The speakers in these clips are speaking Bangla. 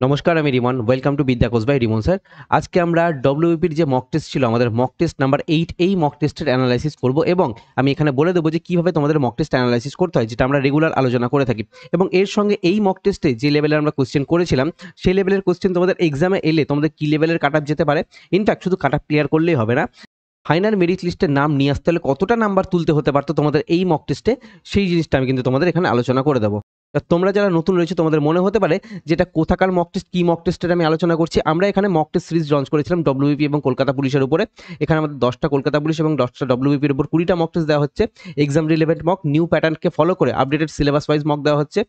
নমস্কার, আমি রিমন। ওয়েলকাম টু বিদ্যা কোচ বাই রিমন স্যার। আজকে আমরা ডব্লিউবিপির যে মক টেস্ট ছিল, আমাদের মক টেস্ট নাম্বার 8, এই মক টেস্টের অ্যানালাইসিস করব এবং আমি এখানে বলে দেবো যে কিভাবে তোমাদের মক টেস্ট অ্যানালাইসিস করতে হয়, যেটা আমরা রেগুলার আলোচনা করে থাকি। এবং এর সঙ্গে এই মক টেস্টে যে লেভেলের আমরা কোশ্চেন করেছিলাম, সেই লেভেলের কোশ্চেন তোমাদের এক্সামে এলে তোমাদের কি লেভেলের কাট অফ যেতে পারে। ইনফ্যাক্ট শুধু কাট অফ ক্লিয়ার করলেই হবে না, ফাইনাল মেরিট লিস্টের নাম নিয়ে আসতে হলে কতটা নাম্বার তুলতে হতে পারতো তোমাদের এই মক টেস্টে, সেই জিনিসটা আমি কিন্তু তোমাদের এখানে আলোচনা করে দেবো। তোমরা যারা নতুন রয়েছে তোমাদের মনে হতে পারে যেটা কোথাকার মক টেস্ট, কি মক টেস্টের আমি আলোচনা করছি। আমরা এখানে মক টেস্ট সিরিজ লঞ্চ করেছিলাম ডব্লিউবিপি এবং কলকাতা পুলিশের উপরে। এখানে আমাদের 10টা কলকাতা পুলিশ এবং 10টা ডব্লিউবিপির উপর 20টা মক টেস্ট দেওয়া হচ্ছে। এক্সাম রিলেভেন্ট মক, নিউ প্যাটার্নকে ফলো করে আপডেটেড সিলেবাস ওয়াইজ মক দেওয়া হচ্ছে।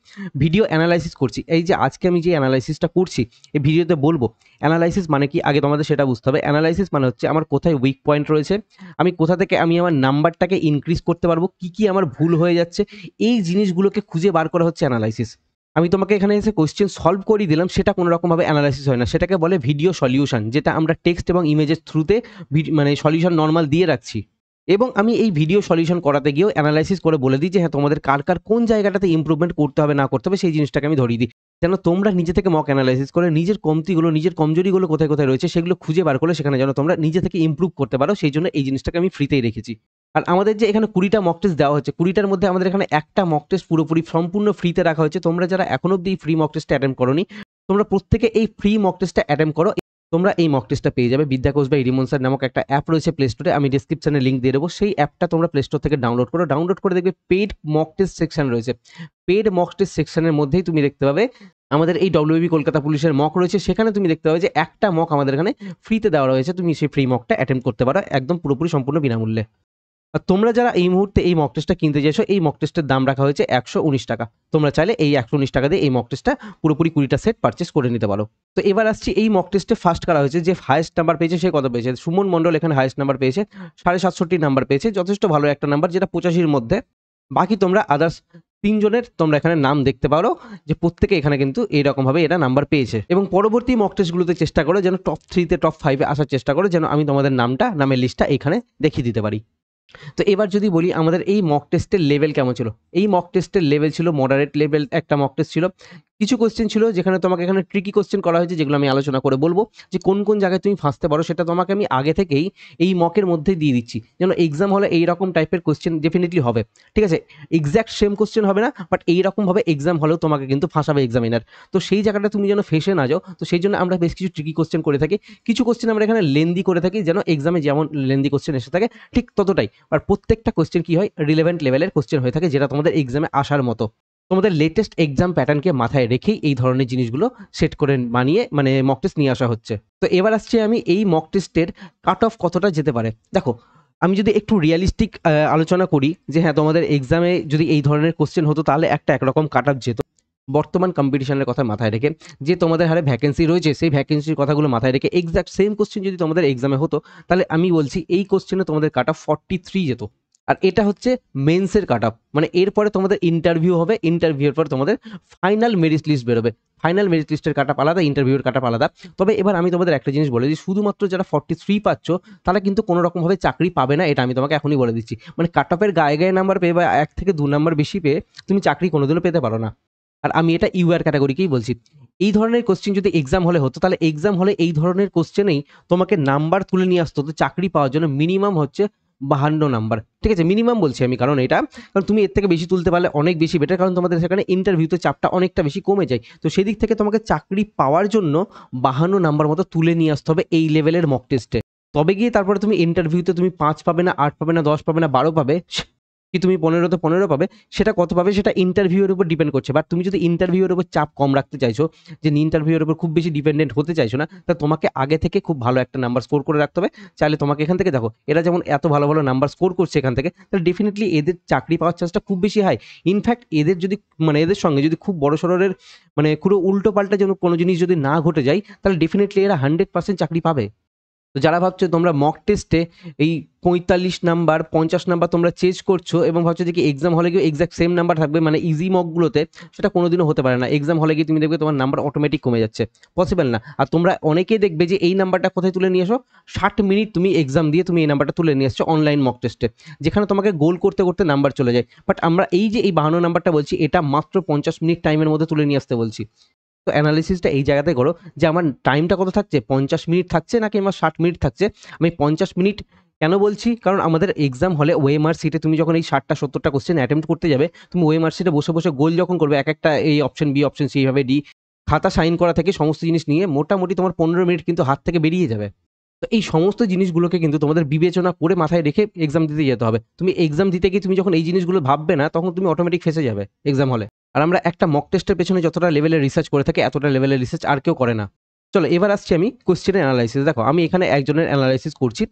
ভিডিও অ্যানালাইসিস করছি। এই যে আজকে আমি যে অ্যানালাইসিসটা করছি, এই ভিডিওতে বলবো অ্যানালাইসিস মানে কি, আগে তোমাদের সেটা বুঝতে হবে। অ্যানালাইসিস মানে হচ্ছে আমার কোথায় উইক পয়েন্ট রয়েছে, আমি কোথা থেকে আমি আমার নাম্বারটাকে ইনক্রিজ করতে পারবো, কি কি আমার ভুল হয়ে যাচ্ছে, এই জিনিসগুলোকে খুঁজে বার করা হচ্ছে অ্যানালাইসিস। আমি তোমাকে এখানে এসে কোশ্চেন সলভ করিয়ে দিলাম, সেটা কোনো রকমভাবে অ্যানালাইসিস হয় না। সেটাকে বলে ভিডিও সলিউশন, যেটা আমরা টেক্সট এবং ইমেজের থ্রুতে মানে সলিউশন নর্মাল দিয়ে রাখছি। এবং আমি এই ভিডিও সলিউশন করাতে গিয়েও অ্যানালাইসিস করে বলে দিই যে হ্যাঁ, তোমাদের কার কার কোন জায়গাটাতে ইমপ্রুভমেন্ট করতে হবে না করতে হবে, সেই জিনিসটাকে আমি ধরিয়ে দিই, যেন তোমরা নিজে থেকে মক অ্যানালাইসিস করে নিজের কমতিগুলো, নিজের কমজোরিগুলো কোথায় কোথায় রয়েছে সেগুলো খুঁজে বার করে সেখানে যেন তোমরা নিজে থেকে ইমপ্রুভ করতে পারো। সেই জন্য এই জিনিসটাকে আমি ফ্রিতেই রেখেছি। আর আমাদের যে এখানে 20টা মক টেস্ট দেওয়া হচ্ছে, 20টার মধ্যে আমাদের এখানে একটা মক টেস্ট পুরোপুরি সম্পূর্ণ ফ্রিতে রাখা হয়েছে। তোমরা যারা এখনো অব্দি এই ফ্রি মক টেস্টটা অ্যাটেম্প করোনি, তোমরা প্রত্যেকে এই ফ্রি মক টেস্টটা অ্যাটেম্প করো। তোমরা এই মক টেস্টটা পেয়ে যাবে বিদ্যা কোচ বাই রিমন স্যার নামক একটা অ্যাপ রয়েছে প্লে স্টোরে, আমি ডিসক্রিপশনে লিঙ্ক দিয়ে দেবো। সেই অ্যাপটা তোমরা প্লে স্টোর থেকে ডাউনলোড করো। ডাউনলোড করে দেখবে পেড মক টেস্ট সেকশন রয়েছে। পেড মক টেস্ট সেকশনের মধ্যেই তুমি দেখতে পাবে আমাদের এই ডব্লিউবি কলকাতা পুলিশের মক রয়েছে। সেখানে তুমি দেখতে পাবে যে একটা মক আমাদের এখানে ফ্রিতে দেওয়া রয়েছে, তুমি সেই ফ্রি মকটা অ্যাটেম্প করতে পারো একদম পুরোপুরি সম্পূর্ণ বিনামূল্যে। আর তোমরা যারা এই মুহূর্তে এই মক টেস্টটা কিনতে চাইছো, এই মক টেস্টের দাম রাখা হয়েছে 119 টাকা। তোমরা চাইলে এই 119 টাকা দিয়ে এই মক টেস্টটা পুরোপুরি 20টা সেট পারচেস করে নিতে পারো। তো এবার আসছি, এই মক টেস্টে ফার্স্ট করা হয়েছে, যে হাইয়েস্ট নাম্বার পেয়েছে সে কত পেয়েছে। সুমন মণ্ডল এখানে হাইয়েস্ট নাম্বার পেয়েছে, 67.5 নাম্বার পেয়েছে, যথেষ্ট ভালো একটা নাম্বার, যেটা 85-র মধ্যে। বাকি তোমরা আদার্স 3 জনের তোমরা এখানে নাম দেখতে পারো, যে প্রত্যেকে এখানে কিন্তু এইরকম ভাবে এরা নাম্বার পেয়েছে। এবং পরবর্তী মক টেস্টগুলোতে চেষ্টা করো যেন টপ 3-তে টপ 5-এ আসার চেষ্টা করো, যেন আমি তোমাদের নামের লিস্টটা এখানে দেখিয়ে দিতে পারি। তো এবার যদি বলি আমাদের এই মক টেস্টের লেভেল কেমন ছিল। এই মক টেস্টের লেভেল ছিল মডারেট লেভেল একটা মক টেস্ট ছিল। কিছু কোশ্চেন ছিল যেখানে তোমাকে এখানে ট্রিকি কোশ্চেন করা হয়েছে, যেগুলো আমি আলোচনা করে বলবো যে কোন কোন জায়গায় তুমি ফাঁসতে পারো। সেটা তোমাকে আমি আগে থেকেই এই মকের মধ্যে দিয়ে দিচ্ছি, যেন এক্সাম হলে এইরকম টাইপের কোশ্চেন ডেফিনেটলি হবে। ঠিক আছে, এক্স্যাক্ট সেম কোশ্চেন হবে না, বাট এইরকমভাবে এক্সাম হলেও তোমাকে কিন্তু ফাঁসাবে এক্সামিনার। তো সেই জায়গাটা তুমি যেন ফেসে না যাও, তো সেই জন্য আমরা বেশ কিছু ট্রিকি কোশ্চেন করে থাকি। কিছু কোশ্চেন আমরা এখানে লেন্দি করে থাকি, যেন এক্সামে যেমন লেন্দি কোশ্চেন এসে থাকে ঠিক ততটাই। আর প্রত্যেকটা কোশ্চেন কি হয়, রিলেভেন্ট লেভেলের কোশ্চেন হয়ে থাকে, যেটা তোমাদের এক্সামে আসার মতো। তোমাদের লেটেস্ট এক্সাম প্যাটার্নকে মাথায় রেখেই এই ধরনের জিনিসগুলো সেট করে বানিয়ে মানে মক টেস্ট নিয়ে আসা হচ্ছে। তো এবার আসছে আমি এই মক টেস্টের কাট অফ কতটা যেতে পারে। দেখো, আমি যদি একটু রিয়ালিস্টিক আলোচনা করি যে হ্যাঁ, তোমাদের এক্সামে যদি এই ধরনের কোশ্চেন হতো তাহলে একটা একরকম কাট অফ যেত। বর্তমান কম্পিটিশনের কথা মাথায় রেখে, যে তোমাদের হারে ভ্যাকেন্সি রয়েছে, সেই ভ্যাকেন্সির কথাগুলো মাথায় রেখে এক্সাক্ট সেম কোশ্চেন যদি তোমাদের এক্সামে হতো, তাহলে আমি বলছি এই কোশ্চেনে তোমাদের কাট অফ 43 যেত। আর এটা হচ্ছে মেন্সের কাট অফ, মানে এরপরে তোমাদের ইন্টারভিউ হবে, ইন্টারভিউর পর তোমাদের ফাইনাল মেরিট লিস্ট বেরোবে। ফাইনাল মেরিট লিস্টের কাট অফ আলাদা, ইন্টারভিউর কাট অফ আলাদা। তবে এবার আমি তোমাদের একটা জিনিস বলে দিই, শুধুমাত্র যারা 43 পাচ্ছ তারা কিন্তু কোনো রকমভাবে চাকরি পাবে না, এটা আমি তোমাকে এখনই বলে দিচ্ছি। মানে কাট অফের গায়ে গায়ে নাম্বার পেয়ে বা 1 থেকে 2 নাম্বার বেশি পেয়ে তুমি চাকরি কোনোদিনও পেতে পারো না। আর আমি এটা ইউআর ক্যাটাগরিকেই বলছি। এই ধরনের কোশ্চেন যদি এক্সাম হলে হতো, তাহলে এক্সাম হলে এই ধরনের কোশ্চেনেই তোমাকে নাম্বার তুলে নিয়ে আসতে হতো চাকরি পাওয়ার জন্য। মিনিমাম হচ্ছে 52 নাম্বার। ঠিক আছে, মিনিমাম বলছি আমি, কারণ এটা, কারণ তুমি এর থেকে বেশি তুলতে পারলে অনেক বেশি বেটার, কারণ তোমাদের সেখানে ইন্টারভিউতে চাপটা অনেকটা বেশি কমে যায়। তো সেদিক থেকে তোমাকে চাকরি পাওয়ার জন্য 52 নাম্বার মতো তুলে নিয়ে আসতে হবে এই লেভেলের মক টেস্টে। তবে গিয়ে তারপরে তুমি ইন্টারভিউতে তুমি 5 পাবে না, 8 পাবে না, 10 পাবে না, 12 পাবে, কি তুমি 15তে 15 পাবে, সেটা কত পাবে সেটা ইন্টারভিউয়ের উপর ডিপেন্ড করছে। বাট তুমি যদি ইন্টারভিউয়ের উপর চাপ কম রাখতে চাইছো, যে ইন্টারভিউয়ের উপর খুব বেশি ডিপেন্ডেন্ট হতে চাইছো না, তা তোমাকে আগে থেকে খুব ভালো একটা নাম্বার স্কোর করে রাখতে হবে। চাইলে তোমাকে এখান থেকে দেখো, এরা যেমন এত ভালো ভালো নাম্বার স্কোর করছে এখান থেকে, তাহলে ডেফিনেটলি এদের চাকরি পাওয়ার চান্সটা খুব বেশি হাই। ইনফ্যাক্ট এদের যদি মানে এদের সঙ্গে যদি খুব বড় সড়রের মানে পুরো উল্টো পাল্টা যেন কোনো জিনিস যদি না ঘটে যায়, তাহলে ডেফিনেটলি এরা 100% চাকরি পাবে। তো যারা ভাবছো তোমরা মক টেস্টে এই 45 নাম্বার 50 নাম্বার তোমরা চেঞ্জ করছো এবং ভাবছো যে কি এক্সাম হলে গিয়ে এক্সাক্ট সেম নাম্বার থাকবে, মানে ইজি মকগুলোতে, সেটা কোনোদিনও হতে পারে না। এক্সাম হলে গিয়ে তুমি দেখবে তোমার নাম্বার অটোমেটিক কমে যাচ্ছে, পসিবল না। আর তোমরা অনেকেই দেখবে যে এই নাম্বারটা কোথায় তুলে নিয়ে এসো, 60 মিনিট তুমি এক্সাম দিয়ে তুমি এই নাম্বারটা তুলে নিয়ে এসছো অনলাইন মক টেস্টে, যেখানে তোমাকে গোল করতে করতে নাম্বার চলে যায়। বাট আমরা এই যে এই 52 নাম্বারটা বলছি, এটা মাত্র 50 মিনিট টাইমের মধ্যে তুলে নিয়ে আসতে বলছি। তো অ্যানালিসিসটা এই জায়গাতে করো যে আমার টাইমটা কত থাকছে, 50 মিনিট থাকছে নাকি আমার 60 মিনিট থাকছে। আমি 50 মিনিট কেন বলছি, কারণ আমাদের এক্সাম হলে ওএমআর শিটে তুমি যখন এই 60টা 70টা কোশ্চেন অ্যাটেম্প্ট করতে যাবে, তুমি ওএমআর শিটে বসে বসে গোল যখন করবে এক একটা এই অপশন বি অপশন সি এইভাবে ডি, খাতা সাইন করা থেকে সমস্ত জিনিস নিয়ে মোটামুটি তোমার 15 মিনিট কিন্তু হাত থেকে বেরিয়ে যাবে। তো এই সমস্ত জিনিসগুলোকে কিন্তু তোমাদের বিবেচনা করে মাথায় রেখে এক্সাম দিতে যেতে হবে। তুমি এক্সাম দিতে গিয়ে তুমি যখন এই জিনিসগুলো ভাববে না, তখন তুমি অটোমেটিক ফেসে যাবে এক্সাম হলে। আর আমরা একটা মক টেস্টের পেছনে যতটা লেভেলের রিসার্চ করে থাকি, এতটা লেভেলের রিসার্চ আর কেউ করে না। চলো এবার আসছি আমি কোশ্চেনের অ্যানালাইসিস। দেখো আমি এখানে একজনের অ্যানালাইসিস করছি,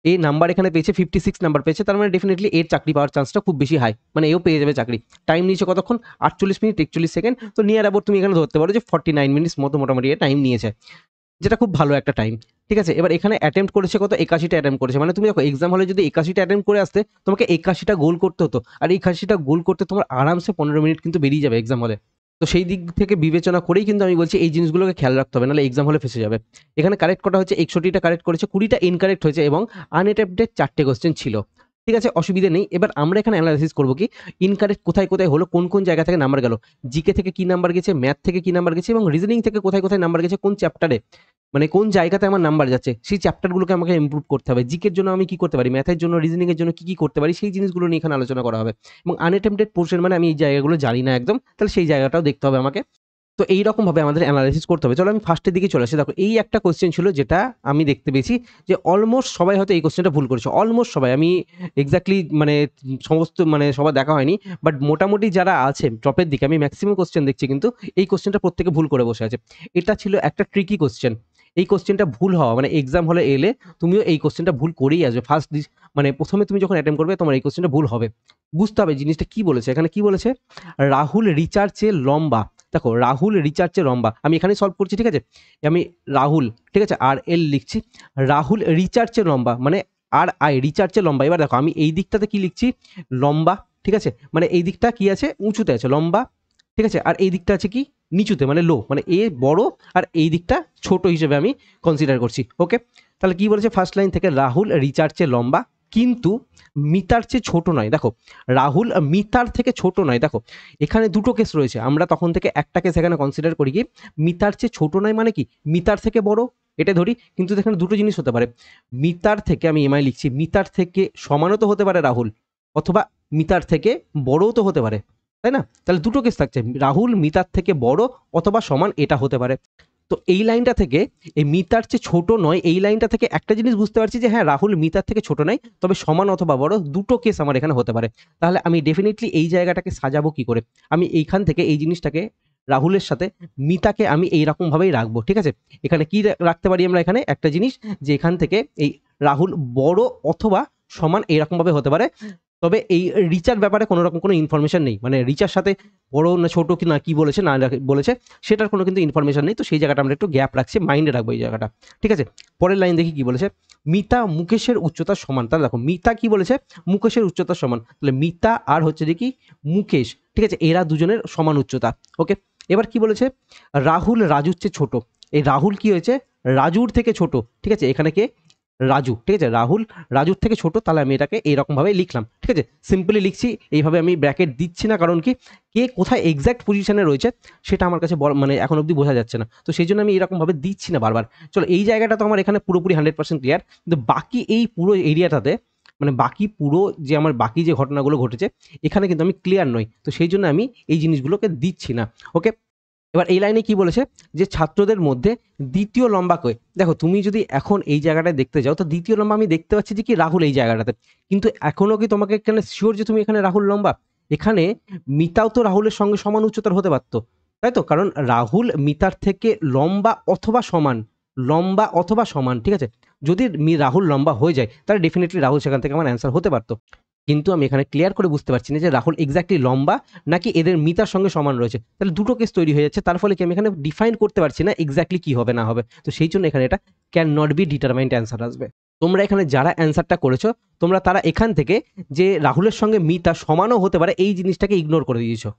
এই নাম্বার এখানে পেয়েছে 56 নাম্বার পেয়েছে, তার মানে ডেফিনেটলি এর চাকরি পাওয়ার চান্সটা খুব বেশি হাই, মানে এও পেয়ে যাবে চাকরি। টাইম নিয়েছে কতক্ষণ, 48 মিনিট 41 সেকেন্ড, তো নিয়ার অ্যাবাউট তুমি এখানে ধরতে পারো যে 49 মিনিটস মতো মোটামুটি টাইম নিয়েছে, যেটা খুব ভালো একটা টাইম। ঠিক আছে, এবার এখানে অ্যাটেম্প্ট করেছে কত, 81টা অ্যাটেম্প্ট করেছে। মানে তুমি দেখো এক্সাম হলে যদি 81টা অ্যাটেম্প্ট করে আসতে, তোমাকে 81টা গোল করতে হতো, আর 81টা গোল করতে তোমার আরামসে 15 মিনিট কিন্তু বেরিয়ে যাবে এক্সাম হলে। তো সেই দিক থেকে বিবেচনা করেই কিন্তু আমি বলছি এই জিনিসগুলোকে খেয়াল রাখতে হবে, নাহলে এক্সাম হলে ফেসে যাবে। এখানে কারেক্ট করা হচ্ছে 61টা কারেক্ট করেছে, 20টা ইনকারেক্ট হয়েছে এবং আনঅ্যাটেম্পটেড 4টে কোশ্চেন ছিল। ঠিক আছে, অসুবিধা নেই। এবার আমরা এখানে অ্যানালাইসিস করবো কি ইনকারেক্ট কোথায় কোথায় হলো, কোন কোন জায়গা থেকে নাম্বার গেল, জিকে থেকে কি নাম্বার গেছে, ম্যাথ থেকে কি নাম্বার গেছে, এবং রিজনিং থেকে কোথায় কোথায় নাম্বার গেছে, কোন চ্যাপ্টারে, মানে কোন জায়গাতে আমার নাম্বার যাচ্ছে, সেই চ্যাপ্টারগুলোকে আমাকে ইমপ্রুভ করতে হবে। জিকের জন্য আমি কি করতে পারি, ম্যাথের জন্য, রিজনিং এর জন্য কি কি করতে পারি, সেই জিনিসগুলো নিয়ে এখানে আলোচনা করা হবে। এবং আনঅ্যাটেম্পটেড পোর্শন মানে আমি এই জায়গাগুলো জানি না একদম, তাহলে সেই জায়গাটাও দেখতে হবে আমাকে। তো এইরকম ভাবে আমাদের অ্যানালাইসিস করতে হবে। চলো আমি ফার্স্টের দিকে চলে আসি। দেখো এই একটা কোশ্চেন ছিল যেটা আমি দেখতে পেয়েছি যে অলমোস্ট সবাই হয়তো এই কোশ্চেনটা ভুল করেছে, অলমোস্ট সবাই। আমি এক্স্যাক্টলি মানে সমস্ত মানে সবার দেখা হয়নি, বাট মোটামুটি যারা আছে টপের দিকে আমি ম্যাক্সিমাম কোশ্চেন দেখছি কিন্তু এই কোশ্চেনটা প্রত্যেকে ভুল করে বসে আছে। এটা ছিল একটা ট্রিকি কোশ্চেন। এই কোশ্চেনটা ভুল হওয়া মানে এক্সাম হলে এলে তুমিও এই কোশ্চেনটা ভুল করেই আসবে। ফার্স্ট মানে প্রথমে তুমি যখন অ্যাটেম্প করবে তোমার এই কোশ্চেনটা ভুল হবে। বুঝতে হবে জিনিসটা কি বলেছে। এখানে কি বলেছে, রাহুল রিচার চেয়ে লম্বা। দেখো রাহুল রিচার চেয়ে লম্বা, আমি এখানে সলভ করছি। ঠিক আছে, আমি রাহুল, ঠিক আছে, আর এল লিখছি, রাহুল রিচার চেয়ে লম্বা মানে আর আই রিচার চেয়ে লম্বা। এবার দেখো আমি এই দিকটাতে কি লিখছি, লম্বা। ঠিক আছে, মানে এই দিকটা কি আছে, উঁচুতে আছে, লম্বা। ঠিক আছে, আর এই দিকটা আছে কি নিচুতে, মানে লো, মানে এ বড় আর এই দিকটা ছোট হিসেবে আমি কনসিডার করছি। ওকে, তাহলে কি বলেছে ফার্স্ট লাইন থেকে, রাহুল রিচার চেয়ে লম্বা কিন্তু মিতার চেয়ে ছোট নয়। দেখো রাহুল মিতার থেকে ছোট নয়। দেখো এখানে দুটো কেস রয়েছে, আমরা তখন থেকে একটা কেস এখানে কনসিডার করি কি মিতার চেয়ে ছোট নয় মানে কি মিতার থেকে বড়, এটা ধরি। কিন্তু এখানে দুটো জিনিস হতে পারে, মিতার থেকে, আমি এমআই লিখছি, মিতার থেকে সমানও তো হতে পারে রাহুল, অথবা মিতার থেকে বড়ও তো হতে পারে, তাই না? তাহলে দুটো কেস থাকছে, রাহুল মিতার থেকে বড় অথবা সমান, এটা হতে পারে। তো এই লাইনটা থেকে এই মিতার চেয়ে ছোট নয়, এই লাইনটা থেকে একটা জিনিস বুঝতে পারছি যে হ্যাঁ রাহুল মিতার থেকে ছোট নয়, তবে সমান অথবা বড়, দুটো কেস আমার এখানে হতে পারে। তাহলে আমি ডেফিনেটলি এই জায়গাটাকে সাজাবো কি করে, আমি এইখান থেকে এই জিনিসটাকে রাহুলের সাথে মিতাকে আমি এইরকম ভাবেই রাখবো। ঠিক আছে, এখানে কি রাখতে পারি আমরা, এখানে একটা জিনিস যে এখান থেকে এই রাহুল বড় অথবা সমান এইরকম ভাবে হতে পারে। তবে এই রিচার ব্যাপারে কোনো রকম কোনো ইনফরমেশন নেই, মানে রিচার সাথে বড় না ছোট কি না কি বলেছে না বলেছে সেটার কোনো কিন্তু ইনফরমেশন নেই। তো সেই জায়গাটা আমরা একটু গ্যাপ রাখছি, মাইন্ডে রাখবো এই জায়গাটা। ঠিক আছে, পরের লাইন দেখি কি বলেছে, মিতা মুকেশের উচ্চতার সমান। তাহলে দেখো মিতা কি বলেছে, মুকেশের উচ্চতার সমান, তাহলে মিতা আর হচ্ছে যে কি মুকেশ, ঠিক আছে, এরা দুজনের সমান উচ্চতা। ওকে, এবার কি বলেছে, রাহুল রাজুর চেয়ে ছোট। এই রাহুল কি হয়েছে, রাজুর থেকে ছোট। ঠিক আছে, এখানে কে, রাজু। ঠিক আছে, রাহুল রাজুর থেকে ছোট, তাহলে আমি এটাকে এইরকম ভাবে লিখলাম। ঠিক আছে, সিম্পলি লিখছি এইভাবে, আমি ব্র্যাকেট দিচ্ছি না, কারণ কি কে কোথায় এক্স্যাক্ট পজিশনে রয়েছে সেটা আমার কাছে মানে এখন অবধি বোঝা যাচ্ছে না, তো সেই জন্য আমি এরকম ভাবে দিচ্ছি না বারবার। চলো এই জায়গাটা তো আমার এখানে পুরোপুরি 100% ক্লিয়ার, কিন্তু বাকি এই পুরো এরিয়াটাতে মানে বাকি পুরো যে আমার বাকি যে ঘটনাগুলো ঘটেছে এখানে কিন্তু আমি ক্লিয়ার নই, তো সেই জন্য আমি এই জিনিসগুলোকে দিচ্ছি না। ওকে, এবার এই লাইনে কি বলেছে, যে ছাত্রদের মধ্যে দ্বিতীয় লম্বা কে। দেখো তুমি যদি এখন এই জায়গাটায় দেখতে যাও, তো দ্বিতীয় লম্বা আমি দেখতে পাচ্ছি যে কি রাহুল এই জায়গাটাতে, কিন্তু এখনো কি তোমাকে এখানে শিওর যে তুমি এখানে রাহুল লম্বা, এখানে মিতাও তো রাহুলের সঙ্গে সমান উচ্চতার হতে পারতো, তাই তো? কারণ রাহুল মিতার থেকে লম্বা অথবা সমান, লম্বা অথবা সমান। ঠিক আছে, যদি রাহুল লম্বা হয়ে যায় তাহলে ডেফিনেটলি রাহুল সেখান থেকে আমার অ্যান্সার হতে পারতো। কিন্তু আমি এখানে ক্লিয়ার করে বুঝতে পারছি না যে রাহুল এক্স্যাক্টলি লম্বা নাকি এদের মিতার সঙ্গে সমান রয়েছে, তাহলে দুটো কেস তৈরি হয়ে যাচ্ছে। তার ফলে কি আমি এখানে ডিফাইন করতে পারছি না এক্স্যাক্টলি কি হবে না হবে, তো সেই জন্য এখানে এটা can not be determined answer আসবে। তোমরা এখানে যারা অ্যান্সারটা করেছো তোমরা তারা এখান থেকে যে রাহুলের সঙ্গে মিতা সমানও হতে পারে এই জিনিসটাকে ইগনোর করে দিয়েছো।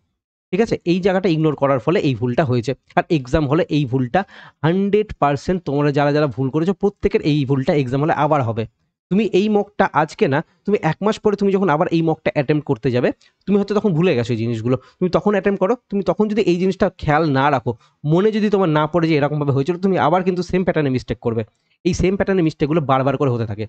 ঠিক আছে, এই জায়গাটা ইগনোর করার ফলে এই ভুলটা হয়েছে। আর এক্সাম হলে এই ভুলটা 100% তোমরা যারা যারা ভুল করেছো প্রত্যেকের এই ভুলটা এক্সাম হলে আবার হবে। তুমি এই মকটা আজকে না, তুমি ১ মাস পরে তুমি যখন আবার এই মকটা অ্যাটেম্প্ট করতে যাবে, তুমি হয়তো তখন ভুলে গেছো এই জিনিসগুলো। তুমি তখন অ্যাটেম্প্ট করো, তুমি তখন যদি এই জিনিসটা খেয়াল না রাখো, মনে যদি তোমার না পড়ে যে এরকমভাবে হয়েছিল, তুমি আবার কিন্তু সেম প্যাটার্নে মিস্টেক করবে। এই সেম প্যাটার্নে মিস্টেকগুলো বারবার করে হতে থাকে।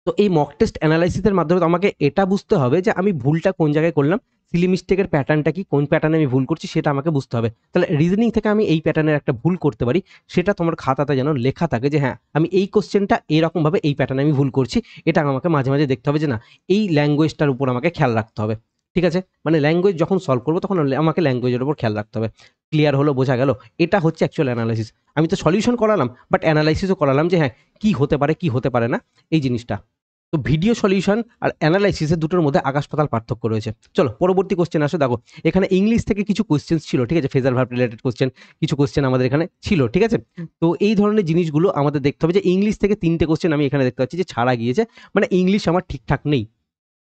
তো এই মক টেস্ট অ্যানালাইসিসের মাধ্যমে আমাকে এটা বুঝতে হবে যে আমি ভুলটা কোন জায়গায় করলাম, সিলি মিস্টেকের প্যাটার্নটা কি, কোন প্যাটার্নে আমি ভুল করছি সেটা আমাকে বুঝতে হবে। তাহলে রিজনিং থেকে আমি এই প্যাটার্নের একটা ভুল করতে পারি, সেটা তোমার খাতাতে যেন লেখা থাকে যে হ্যাঁ, আমি এই কোশ্চেনটা এরকমভাবে এই প্যাটার্নে আমি ভুল করছি। এটা আমাকে মাঝে মাঝে দেখতে হবে যে না, এই ল্যাঙ্গুয়েজটার উপর আমাকে খেয়াল রাখতে হবে। ঠিক আছে? মানে ল্যাঙ্গুয়েজ যখন সলভ করবো তখন আমাকে ল্যাঙ্গুয়েজের উপর খেয়াল রাখতে হবে। ক্লিয়ার হলো? বোঝা গেল? এটা হচ্ছে অ্যাকচুয়াল অ্যানালাইসিস। আমি তো সলিউশন করালাম, বাট অ্যানালাইসিসও করালাম যে হ্যাঁ, কি হতে পারে, কি হতে পারে না, এই জিনিসটা। তো ভিডিও সলিউশন আর অ্যানালাইসিসের দুটোর মধ্যে আকাশ পাতাল পার্থক্য রয়েছে। চলো পরবর্তী কোশ্চেন আসো। দেখো এখানে ইংলিশ থেকে কিছু কোশ্চেন ছিল, ঠিক আছে? ফ্রেজাল ভার্ব রিলেটেড কোশ্চেন, কিছু কোশ্চেন আমাদের এখানে ছিল, ঠিক আছে? তো এই ধরনের জিনিসগুলো আমাদের দেখতে হবে যে ইংলিশ থেকে 3টে কোশ্চেন আমি এখানে দেখতে পাচ্ছি যে ছাড়া গিয়েছে। মানে ইংলিশ আমার ঠিকঠাক নেই।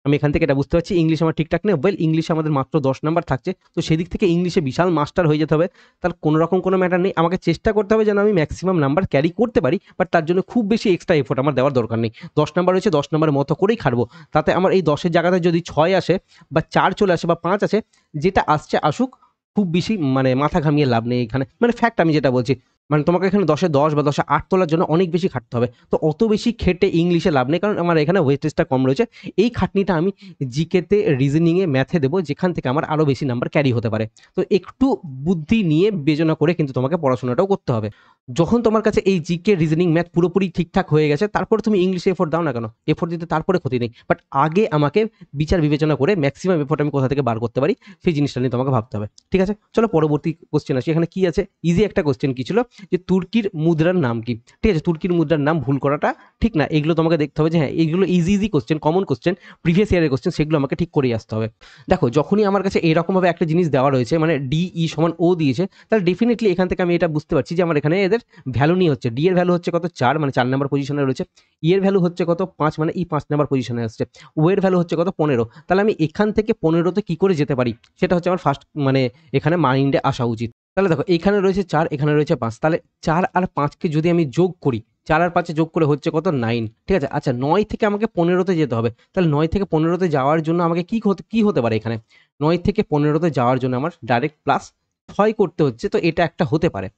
আমি এখান থেকে এটা বুঝতে পারছি ইংলিশ আমার ঠিকঠাক নেই। ওয়েল, ইংলিশে আমাদের মাত্র 10 নাম্বার থাকছে। তো সেদিক থেকে ইংলিশে বিশাল মাস্টার হয়ে যেতে হবে। তার কোনো রকম কোনো ম্যাটার নেই। আমাকে চেষ্টা করতে হবে যেন আমি ম্যাক্সিমাম নাম্বার ক্যারি করতে পারি। বাট তার জন্য খুব বেশি এক্সট্রা এফোর্ট আমার দেওয়ার দরকার নেই। 10 নাম্বার হয়েছে, 10 নাম্বারের মতো করেই খাটবো। তাতে আমার এই 10 এর জায়গাতে যদি 6 আসে বা 4 চলে আসে বা 5 আসে, যেটা আসছে আসুক। খুব বেশি মানে মাথা ঘামিয়ে লাভ নেই এখানে। মানে ফ্যাক্ট আমি যেটা বলছি। মানে তোমাকে এখানে 10 এ 10 বা 10 এ 8 তোলার জন্য অনেক বেশি খাটতে হবে। তো অত বেশি খেটে ইংলিশে লাভ নেই। কারণ আমার এখানে ওয়েটেজটা কম রয়েছে। এই খাটনিটা আমি জিকেতে, রিজনিংয়ে, ম্যাথে দেবো, যেখান থেকে আমার আরও বেশি নাম্বার ক্যারি হতে পারে। তো একটু বুদ্ধি নিয়ে বিবেচনা করে কিন্তু তোমাকে পড়াশোনাটাও করতে হবে। যখন তোমার কাছে এই জিকে, রিজনিং, ম্যাথ পুরোপুরি ঠিকঠাক হয়ে গেছে, তারপরে তুমি ইংলিশে এফোর্ট দাও না কেন? এফোর্ট দিতে তারপরে ক্ষতি নেই। বাট আগে আমাকে বিচার বিবেচনা করে ম্যাক্সিমাম এফোর্ট আমি কোথা থেকে বার করতে পারি, সেই জিনিসটা নিয়ে তোমাকে ভাবতে হবে। ঠিক আছে? চলো পরবর্তী কোশ্চেন আসি। এখানে কি আছে? ইজি একটা কোশ্চেন কি ছিল যে তুর্কির মুদ্রার নাম কি? ঠিক আছে? তুর্কির মুদ্রার নাম ভুল করাটা ঠিক না। এগুলো তোমাকে দেখতে হবে যে হ্যাঁ, এইগুলো easy question, common question, previous ইয়ারের কোশ্চেন, সেগুলো আমাকে ঠিক করেই আসতে হবে। দেখো যখনই আমার কাছে এরকমভাবে একটা জিনিস দেওয়া রয়েছে, মানে DE সমান ও দিয়েছে, তাহলে ডেফিনেটলি এখান থেকে আমি এটা বুঝতে পারছি যে আমার এখানে এদের ভ্যালু নিয়ে হচ্ছে। ডি এর ভ্যালু হচ্ছে কত? 4, মানে 4 নাম্বার পজিশনে রয়েছে। ই এর ভ্যালু হচ্ছে কত? 5, মানে ই 5 নাম্বার পজিশনে আসছে। ও এর ভ্যালু হচ্ছে কত? 15। তাহলে আমি এখান থেকে 15তে কি করে যেতে পারি, সেটা হচ্ছে আমার ফার্স্ট মানে এখানে মাইন্ডে আসা উচিত। তাহলে দেখো এখানে রয়েছে 4, এখানে রয়েছে 5। তাহলে 4 আর 5 কে যদি আমি যোগ করি, 4 আর 5 এ যোগ করে হচ্ছে কত? 9। ঠিক আছে? আচ্ছা 9 থেকে আমাকে 15তে যেতে হবে। তাহলে 9 থেকে 15তে যাওয়ার জন্য আমাকে কি হতে পারে এখানে? 9 থেকে 15তে যাওয়ার জন্য আমার ডাইরেক্ট প্লাস 6 করতে হচ্ছে। তো এটা একটা হতে পারে।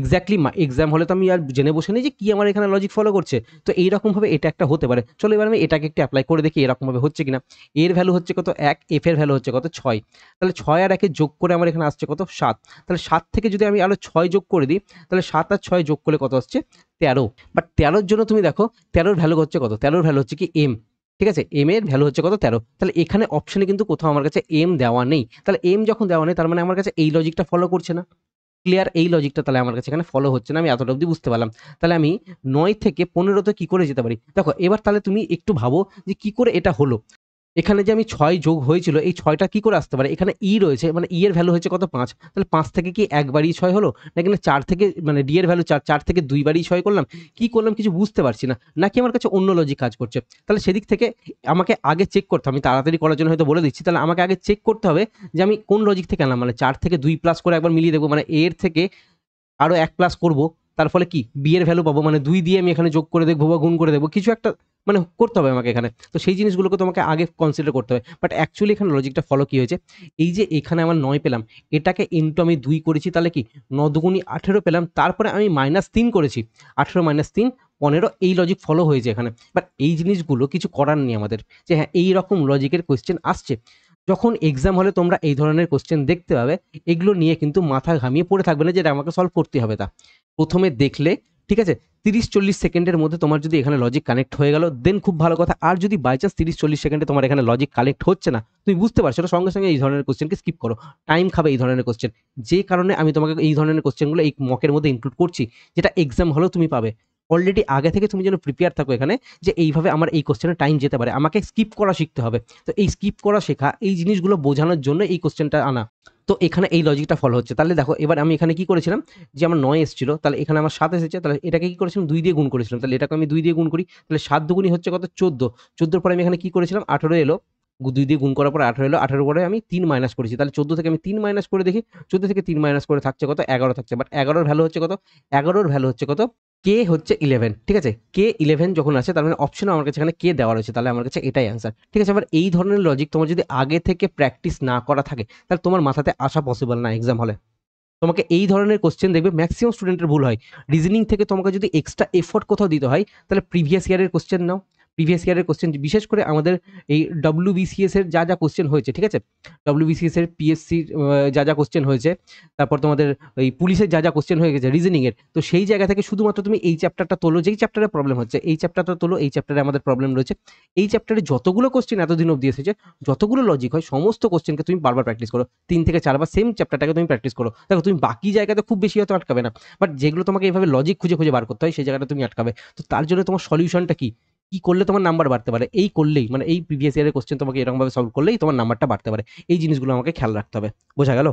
এক্সাক্টলি এক্সাম হলে তো আমি আর জেনে বসে নেই যে কি আমার এখানে লজিক ফলো করছে। তো এইরকমভাবে এটা একটা হতে পারে। চলো এবার আমি এটাকে একটু এপ্লাই করে দেখি এরকমভাবে হচ্ছে কিনা। এর ভ্যালু হচ্ছে কত? 1, এফ এর ভ্যালু হচ্ছে কত? 6। তাহলে 6 আর 1 এর যোগ করে আমার এখানে আসছে কত? 7। তাহলে 7 থেকে যদি আমি আরো 6 যোগ করে দিই, তাহলে 7 আর 6 যোগ করলে কত আসছে? 13। বাট 13 র জন্য তুমি দেখো 13 র ভ্যালু হচ্ছে কত? 13 র ভ্যালু হচ্ছে কি এম। ঠিক আছে? এম এর ভ্যালু হচ্ছে কত? 13। তাহলে এখানে অপশনে কিন্তু কোথাও আমার কাছে এম দেওয়া নেই। তাহলে এম যখন দেওয়া নেই, তার মানে আমার কাছে এই লজিকটা ফলো করছে না। ক্লিয়ার? এই লজিকটা তাহলে আমার কাছে এখানে ফলো হচ্ছে না। আমি এতটা অবধি বুঝতে পারলাম। তাহলে আমি 9 থেকে 15 তে কি করে যেতে পারি? দেখো এবার তাহলে তুমি একটু ভাবো যে কি করে এটা হলো? এখানে যে আমি 6 যোগ হয়েছিল, এই 6 টা কি করে আসতে পারে? এখানে ই রয়েছে, মানে ই এর ভ্যালু হচ্ছে কত? 5। তাহলে 5 থেকে কি একবারই 6 হলো? না এখানে 4 থেকে, মানে ডি এর ভ্যালু 4, 4 থেকে 2 বারই 6 করলাম? কি করলাম কিছু বুঝতে পারছি না। নাকি আমার কাছে অন্য লজিক কাজ করছে? তাহলে সেদিক থেকে আমাকে আগে চেক করতে হবে। আমি তাড়াতাড়ি করার জন্য হয়তো বলে দিচ্ছি। তাহলে আমাকে আগে চেক করতে হবে যে আমি কোন লজিক থেকে আনলাম। মানে 4 থেকে 2 প্লাস করে একবার মিলিয়ে দেখব। মানে এ এর থেকে আরো 1 প্লাস করব। তার ফলে কি বি এর ভ্যালু পাবো। মানে 2 দিয়ে আমি এখানে যোগ করে দেখবো বা গুণ করে দেখবো। কিছু একটা মানে করতে হবে আমাকে এখানে। তো সেই জিনিসগুলোকে তোমাকে আগে কনসিডার করতে হবে। বাট অ্যাকচুয়ালি এখানে লজিকটা ফলো কি হয়েছে? এই যে এখানে আমার 9 পেলাম, এটাকে ইনটু আমি 2 করেছি, তাহলে কি 9 দুগুণী 18 পেলাম। তারপরে আমি -3 করেছি। 18 - 3 15, এই লজিক ফলো হয়েছে এখানে। বাট এই জিনিসগুলো কিছু করার নেই আমাদের। যে হ্যাঁ, এইরকম লজিকের কোয়েশ্চেন আসছে। যখন এক্সাম হলে তোমরা এই ধরনের কোশ্চেন দেখতে পাবে, এগুলো নিয়ে কিন্তু মাথা ঘামিয়ে পড়ে থাকবে না যে এটা আমাকে সলভ করতে হবে তা। প্রথমে দেখলে, ঠিক আছে? 30-40 সেকেন্ডের মধ্যে তোমার যদি এখানে লজিক কানেক্ট হয়ে গেল, দেন খুব ভালো কথা। আর যদি বাই চান্স 30-40 সেকেন্ডে তোমার এখানে লজিক কানেক্ট হচ্ছে না, তুমি বুঝতে পারছো না, সঙ্গে সঙ্গে এই ধরনের কোশ্চেনকে স্কিপ করো। টাইম খাবে এই ধরনের কোশ্চেন। যে কারণে আমি তোমাকে এই ধরনের কোশ্চেনগুলো এই মকের মধ্যে ইনক্লুড করছি, যেটা এক্সাম হলেও তুমি পাবে। অলরেডি আগে থেকে তুমি যেন প্রিপেয়ার থাকো এখানে, যে এইভাবে আমার এই কোশ্চেনের টাইম যেতে পারে। আমাকে স্কিপ করা শিখতে হবে। তো এই স্কিপ করা শেখা, এই জিনিসগুলো বোঝানোর জন্য এই কোশ্চেনটা আনা। তো এখানে এই লজিকটা ফলো হচ্ছে। তাহলে দেখো এবার আমি এখানে কি করেছিলাম, যে আমার 9 এসেছিল, তাহলে এখানে আমার 7 এসেছে। তাহলে এটাকে কি করেছিলাম? 2 দিয়ে গুণ করেছিলাম। তাহলে এটাকে আমি 2 দিয়ে গুণ করি। তাহলে 7 দুগুণই হচ্ছে কত? 14। 14 পরে আমি এখানে কি করেছিলাম? 18 এলো। 2 দিয়ে গুণ করার পরে 18 এলো। 18 পরে আমি 3 মাইনাস করেছি। তাহলে 14 থেকে আমি 3 মাইনাস করে দেখি। 14 থেকে 3 মাইনাস করে থাকছে কত? 11 থাকছে। বাট 11 এর ভ্যালু হচ্ছে কত? 11 এর ভ্যালু হচ্ছে কত? কে হচ্ছে 11, ঠিক আছে? কে 11 যখন আছে তার মানে অপশনে আমার কাছে এখানে কে দেওয়া রয়েছে, তাহলে আমার কাছে এটাই অ্যান্সার। ঠিক আছে? এবার এই ধরনের লজিক তোমার যদি আগে থেকে প্র্যাকটিস না করা থাকে, তাহলে তোমার মাথাতে আসা পসিবল না এক্সাম হলে। তোমাকে এই ধরনের কোশ্চেন দেখবে ম্যাক্সিমাম স্টুডেন্টের ভুল হয়। রিজনিং থেকে তোমাকে যদি এক্সট্রা এফোর্ট কোথাও দিতে হয়, তাহলে প্রিভিয়াস ইয়ারের কোশ্চেন নাও। প্রিভিয়াস ইয়ারের কোশ্চেন বিশেষ করে আমাদের এই WBCS এর যা কোশ্চেন হয়েছে, ঠিক আছে? WBCS এর PSC যা কোশ্চেন হয়েছে, তারপর তোমাদের ওই পুলিশের যা কোশ্চেন হয়ে গেছে রিজনিং এর, তো সেই জায়গা থেকে শুধুমাত্র তুমি এই চ্যাপ্টারটা তোলো, যেই চ্যাপ্টারে প্রবলেম হচ্ছে, এই চ্যাপ্টারটা তোলো, এই চ্যাপ্টারে আমাদের প্রবলেম রয়েছে। এই চ্যাপ্টারে যতগুলো কোশ্চেন এতদিন অবধি এসেছে, যতগুলো লজিক হয়, সমস্ত কোশ্চেনকে তুমি বারবার প্র্যাকটিস করো। 3 থেকে 4 বার সেম চ্যাপ্টারটাকে তুমি প্র্যাকটিস করো। দেখো তুমি বাকি জায়গাতে খুব বেশি হয়তো আটকাবে না, বাট যেগুলো তোমাকে এভাবে লজিক খুঁজে খুঁজে বার করতে হয় সেই জায়গাটা তুমি আটকাবে। তো তার জন্য তোমার সলিউশনটা কি? কি করলে তোমার নাম্বার বাড়তে পারে? এই করলেই, মানে এই প্রিভিয়াস ইয়ারের কোশ্চেন তোমাকে এরকমভাবে সলভ করলেই তোমার নাম্বারটা বাড়তে পারে। এই জিনিসগুলো আমাকে খেয়াল রাখতে হবে। বোঝা গেল?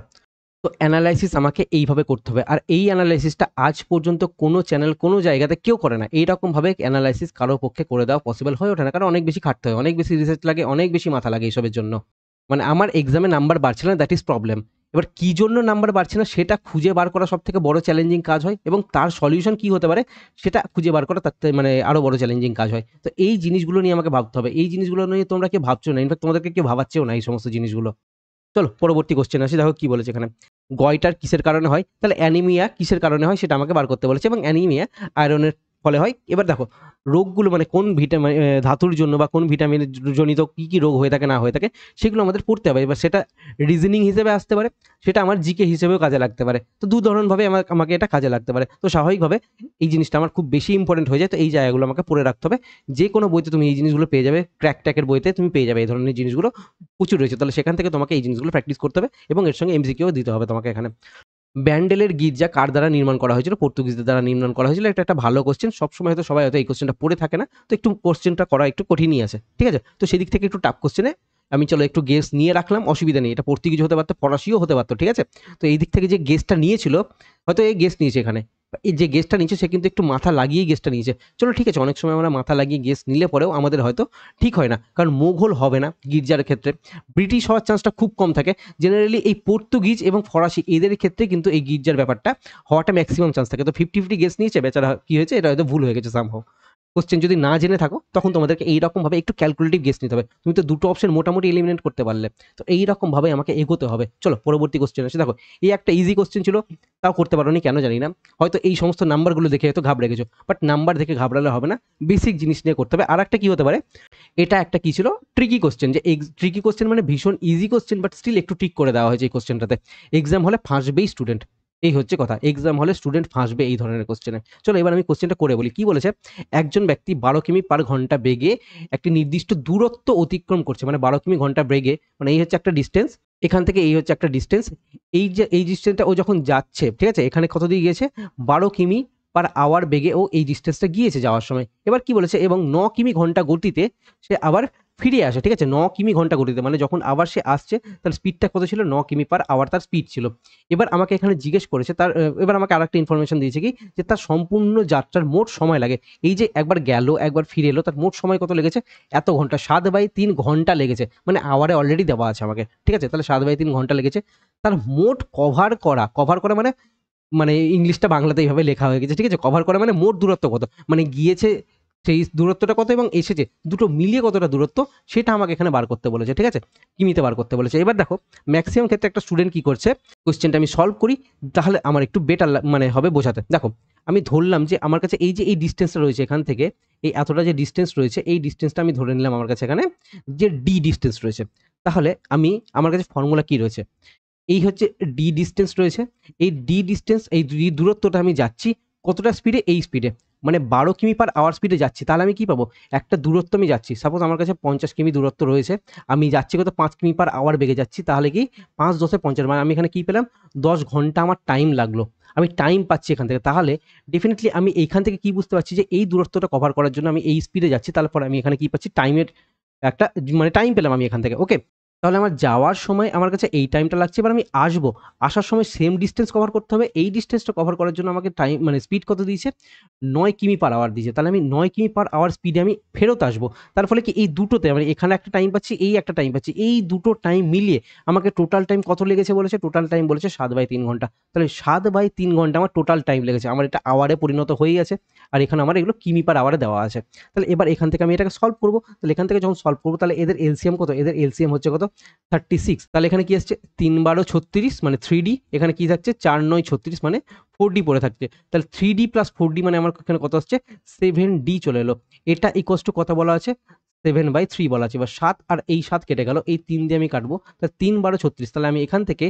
তো অ্যানালাইসিস আমাকে এইভাবে করতে হবে। আর এই অ্যানালাইসিসটা আজ পর্যন্ত কোনো চ্যানেল, কোনো জায়গাতে কেউ করে না। এইরকমভাবে অ্যানালাইসিস কারো পক্ষে করে দেওয়া পসিবল হয়ে ওঠে না। কারণ অনেক বেশি খাটতে হয়, অনেক বেশি রিসার্চ লাগে, অনেক বেশি মাথা লাগে এসবের জন্য। মানে আমার এক্সামে নাম্বার বাড়ছিল না, দ্যাট ইজ প্রবলেম। এবার কি জন্য নাম্বার বাড়ছে না সেটা খুঁজে বার করা সবথেকে বড় চ্যালেঞ্জিং কাজ হয়, এবং তার সলিউশন কি হতে পারে সেটা খুঁজে বার করা তার থেকে মানে আরো বড় চ্যালেঞ্জিং কাজ হয়। তো এই জিনিসগুলো নিয়ে আমাকে ভাবতে হবে। এই জিনিসগুলো নিয়ে তোমরা কেউ ভাবছো না, ইনফ্যাক্ট তোমাদেরকে কেউ ভাবাচ্ছেও না এই সমস্ত জিনিসগুলো। চলো পরবর্তী কোশ্চেন আসি। দেখো কি বলেছে এখানে, গয়টার কিসের কারণে হয়? তাহলে অ্যানিমিয়া কিসের কারণে হয় সেটা আমাকে বার করতে বলেছে, এবং অ্যানিমিয়া আয়রনের ফলে হয়। এবার দেখো রোগগুলো মানে কোন ভিটামিন, ধাতুর জন্য বা কোন ভিটামিনের জনিত কি কি রোগ হয়ে থাকে না হয়ে থাকে সেগুলো আমাদের পড়তে হবে। এবার সেটা রিজনিং হিসেবে আসতে পারে, সেটা আমার জিকে হিসেবেও কাজে লাগতে পারে। তো দু ধরনভাবে আমাকে এটা কাজে লাগতে পারে। তো স্বাভাবিকভাবে এই জিনিসটা আমার খুব বেশি ইম্পর্টেন্ট হয়ে যায়। তো এই জায়গাগুলো আমাকে পড়ে রাখতে হবে। যে কোনো বইতে তুমি এই জিনিসগুলো পেয়ে যাবে, ক্র্যাক ট্যাকের বইতে তুমি পেয়ে যাবে এই ধরনের জিনিসগুলো প্রচুর রয়েছে। তাহলে সেখান থেকে তোমাকে এই জিনিসগুলো প্র্যাকটিস করতে হবে, এবং এর সঙ্গে এমসিকিউ দিতে হবে তোমাকে এখানে। ব্যান্ডেলের গির্জা কার দ্বারা নির্মাণ করা হয়েছিল? পর্তুগিজদের দ্বারা নির্মাণ করা হয়েছিল। এটা একটা ভালো কোশ্চেন। সবসময় হয়তো সবাই হয়তো এই কোশ্চেনটা পড়ে থাকে না, তো একটু কোশ্চেনটা করা একটু কঠিনই আছে, ঠিক আছে? তো সেদিক থেকে একটু টাফ কোশ্চেনে আমি চলো একটু গেস নিয়ে রাখলাম, অসুবিধা নেই। এটা পর্তুগিজ হতে পারতো, ফরাসিও হতে পারতো, ঠিক আছে? তো এই দিক থেকে যে গেসটা নিয়েছিল, হয়তো এই গেস নিয়েছে এখানে, এই যে গেসটা নিয়েছে সে কিন্তু একটু মাথা লাগিয়েই গেসটা নিয়েছে। চলো ঠিক আছে, অনেক সময় আমরা মাথা লাগিয়ে গেস নিলে পরেও আমাদের হয়তো ঠিক হয় না, কারণ মোঘল হবে না গির্জার ক্ষেত্রে, ব্রিটিশ হওয়ার চান্সটা খুব কম থাকে। জেনারেলি এই পর্তুগিজ এবং ফরাসি এদের ক্ষেত্রে কিন্তু এই গির্জার ব্যাপারটা হওয়াটা ম্যাক্সিমাম চান্স থাকে। তো 50-50 গেস নিয়েছে বেচারা, কি হয়েছে এটা হয়তো ভুল হয়ে গেছে সামহাও। কোশ্চেন যদি না জেনে থাকো তখন তোমাদেরকে এইরকমভাবে একটু ক্যালকুলেটিভ গেস নিতে হবে। তুমি তো দুটো অপশন মোটামুটি এলিমিনেট করতে পারলে। তো এইরকমভাবে আমাকে এগোতে হবে। চলো পরবর্তী কোশ্চেন আসে। দেখো এই একটা ইজি কোশ্চেন ছিল, তাও করতে পারোনি কেন জানি না। হয়তো এই সমস্ত নাম্বারগুলো দেখে হয়তো ঘাবড়ে গেছো, বাট নাম্বার দেখে ঘাবড়ালে হবে না, বেসিক জিনিস নিয়ে করতে হবে। আর একটা কি হতে পারে, এটা একটা কি ছিল, ট্রিকি কোশ্চেন। যে ট্রিকি কোশ্চেন মানে ভীষণ ইজি কোশ্চেন, বাট স্টিল একটু ট্রিক করে দেওয়া হয়েছে এই কোশ্চেনটাতে। এক্সাম হলে ফাঁসবেই স্টুডেন্ট, এই হচ্ছে কথা। এক্সাম হলে স্টুডেন্ট ফাঁসবে এই ধরনের কোশ্চেনে। চলো এবার আমি কোশ্চেনটা করে বলি। কি বলেছে, একজন ব্যক্তি 12 কিমি/ঘন্টা বেগে একটি নির্দিষ্ট দূরত্ব অতিক্রম করছে, মানে 12 কিমি/ঘন্টা বেগে, মানে এই হচ্ছে একটা ডিস্টেন্স, এখান থেকে এই হচ্ছে একটা ডিস্টেন্স। এই যে এই ডিস্টেন্সটা ও যখন যাচ্ছে, ঠিক আছে, এখানে কত দিয়ে গিয়েছে, 12 কিমি/আওয়ার বেগে ও এই ডিস্টেন্সটা গিয়েছে যাওয়ার সময়। এবার কি বলেছে, এবং 9 কিমি/ঘন্টা গতিতে সে আবার ফিরে আসে, ঠিক আছে? 9 কিমি/ঘন্টা গতিতে, মানে যখন আবার সে আসছে তার স্পিডটা কত ছিল, 9 কিমি/আওয়ার তার স্পিড ছিল। এবার আমাকে এখানে জিজ্ঞেস করেছে তার, এবার আমাকে আরেকটা ইনফরমেশন দিয়েছে কি, যে তার সম্পূর্ণ যাত্রার মোট সময় লাগে, এই যে একবার গেল একবার ফিরে এলো, তার মোট সময় কত লেগেছে, এত ঘন্টা, 7/3 ঘন্টা লেগেছে। মানে আওয়ারে অলরেডি দেওয়া আছে আমাকে, ঠিক আছে? তাহলে 7/3 ঘন্টা লেগেছে। তার মোট কভার করা মানে, মানে ইংলিশটা বাংলাতে এইভাবে লেখা হয়ে গেছে, ঠিক আছে? কভার করা মানে মোট দূরত্ব কত, মানে গিয়েছে সেই দূরত্বটা কত এবং এসেছে দুটো মিলিয়ে কতটা দূরত্ব, সেটা আমাকে এখানে বার করতে বলেছে, ঠিক আছে? কিমিতে বার করতে বলেছে। এবার দেখো ম্যাক্সিমাম ক্ষেত্রে একটা স্টুডেন্ট কি করছে, কোশ্চেনটা আমি সলভ করি, তাহলে আমার একটু বেটার মানে হবে বোঝাতে। দেখো আমি ধরলাম যে আমার কাছে এই যে এই ডিস্টেন্সটা রয়েছে এখান থেকে, এই এতটা যে ডিস্টেন্স রয়েছে, এই ডিস্টেন্সটা আমি ধরে নিলাম আমার কাছে এখানে যে ডি ডিস্টেন্স রয়েছে। তাহলে আমার কাছে ফর্মুলা কি রয়েছে, এই হচ্ছে ডি ডিস্টেন্স রয়েছে। এই ডি ডিস্টেন্স, এই দূরত্বটা আমি যাচ্ছি কতটা স্পিডে, এই স্পিডে, মানে 12 কিমি/আওয়ার স্পিডে যাচ্ছি। তাহলে আমি কি পাবো, একটা দূরত্ব আমি যাচ্ছি, সাপোজ আমার কাছে 50 কিমি দূরত্ব রয়েছে, আমি যাচ্ছি কত, 5 কিমি/আওয়ার বেগে যাচ্ছি। তাহলে কি 5×10=50, মানে আমি এখানে কি পেলাম, 10 ঘন্টা আমার টাইম লাগলো। আমি টাইম পাচ্ছি এখান থেকে। তাহলে ডেফিনেটলি আমি এইখান থেকে কি বুঝতে পারছি, যে এই দূরত্বটা কভার করার জন্য আমি এই স্পিডে যাচ্ছি, তারপর আমি এখানে কি পাচ্ছি, টাইমের একটা মানে টাইম পেলাম আমি এখান থেকে। ওকে, তাহলে আমার যাওয়ার সময় আমার কাছে এই টাইমটা লাগছে, এবার আমি আসবো, আসার সময় সেম ডিস্টেন্স কভার করতে হবে। এই ডিস্টেন্সটা কভার করার জন্য আমাকে টাইম মানে স্পিড কত দিয়েছে? 9 কিমি পার আওয়ার দিয়েছে। তাহলে আমি 9 কিমি পার আওয়ার স্পিডে আমি ফেরত আসবো। তার ফলে কি এই দুটোতে মানে এখানে একটা টাইম পাচ্ছি, এই একটা টাইম পাচ্ছি। এই দুটো টাইম মিলিয়ে আমাকে টোটাল টাইম কত লেগেছে বলেছে? টোটাল টাইম বলেছে 7/3 ঘন্টা। তাহলে 7/3 ঘন্টা আমার টোটাল টাইম লেগেছে। আমার এটা আওয়ারে পরিণত হয়ে গেছে। আর এখানে আমার এগুলো কিমি পার আওয়ারে দেওয়া আছে। তাহলে এবার এখান থেকে আমি এটাকে সলভ করব। তাহলে এখান থেকে যখন সলভ করব তাহলে এদের এলসিএম কত? এদের এলসিএম হচ্ছে কত? 36। তাহলে এখানে কি আসছে? 3 × 12 = 36 মানে 3D। এখানে কি থাকছে? 4 × 9 = 36 মানে 4D পড়ে থাকছে। তাহলে 3D প্লাস 4D মানে আমার এখানে কত আসছে? 7D চলে এলো। এটা ইকুয়ালস টু কত বলা আছে? 7/3 বলা আছে। এবার 7 আর এই 7 কেটে গেল। এই 3 দিয়ে আমি কাটবো। তাহলে 3 × 12 = 36। তাহলে আমি এখান থেকে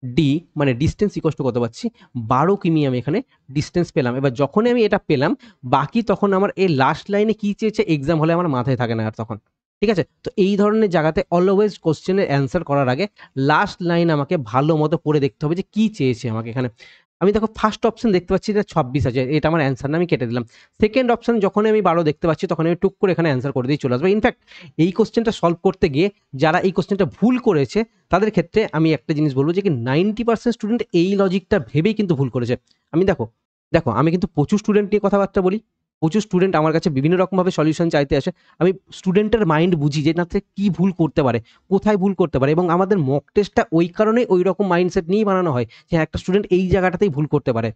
ডি মানে ডিসটেন্স ইকুয়ালস টু কত পাচ্ছি? 12 কিমি আমি এখানে ডিসটেন্স পেলাম। এবার যখনই আমি এটা পেলাম, বাকি তখন আমার এই লাস্ট লাইনে কি চেয়েছে এক্সাম হলে আমার মাথায় থাকে না আর তখন। ঠিক আছে? তো এই ধরনের জায়গাতে অলওয়েজ কোয়েশ্চেনের অ্যান্সার করার আগে লাস্ট লাইন আমাকে ভালো মতো পড়ে দেখতে হবে যে কি চেয়েছে আমাকে এখানে। আমি দেখো ফার্স্ট অপশন দেখতে পাচ্ছি যে 26 আছে। এটা আমার অ্যান্সার না, আমি কেটে দিলাম। সেকেন্ড অপশন যখনই আমি 12 দেখতে পাচ্ছি তখন আমি টুক করে এখানে অ্যান্সার করে দিয়ে চলে আসবো। ইনফ্যাক্ট এই কোয়েশ্চেনটা সলভ করতে গিয়ে যারা এই কোয়েশ্চেনটা ভুল করেছে তাদের ক্ষেত্রে আমি একটা জিনিস বলবো যে কি 90% স্টুডেন্ট এই লজিকটা ভেবেই কিন্তু ভুল করেছে। আমি দেখো আমি কিন্তু প্রচুর স্টুডেন্ট নিয়ে কথাবার্তা বলি। প্রচুর স্টুডেন্ট আমার কাছে বিভিন্ন রকমভাবে সলিউশন চাইতে আসে। আমি স্টুডেন্টের মাইন্ড বুঝি যে না সে কি ভুল করতে পারে, কোথায় ভুল করতে পারে, এবং আমাদের মক টেস্টটা ওই কারণেই ওইরকম মাইন্ডসেট নিয়েই বানানো হয় যে একটা স্টুডেন্ট এই জায়গাটাতেই ভুল করতে পারে।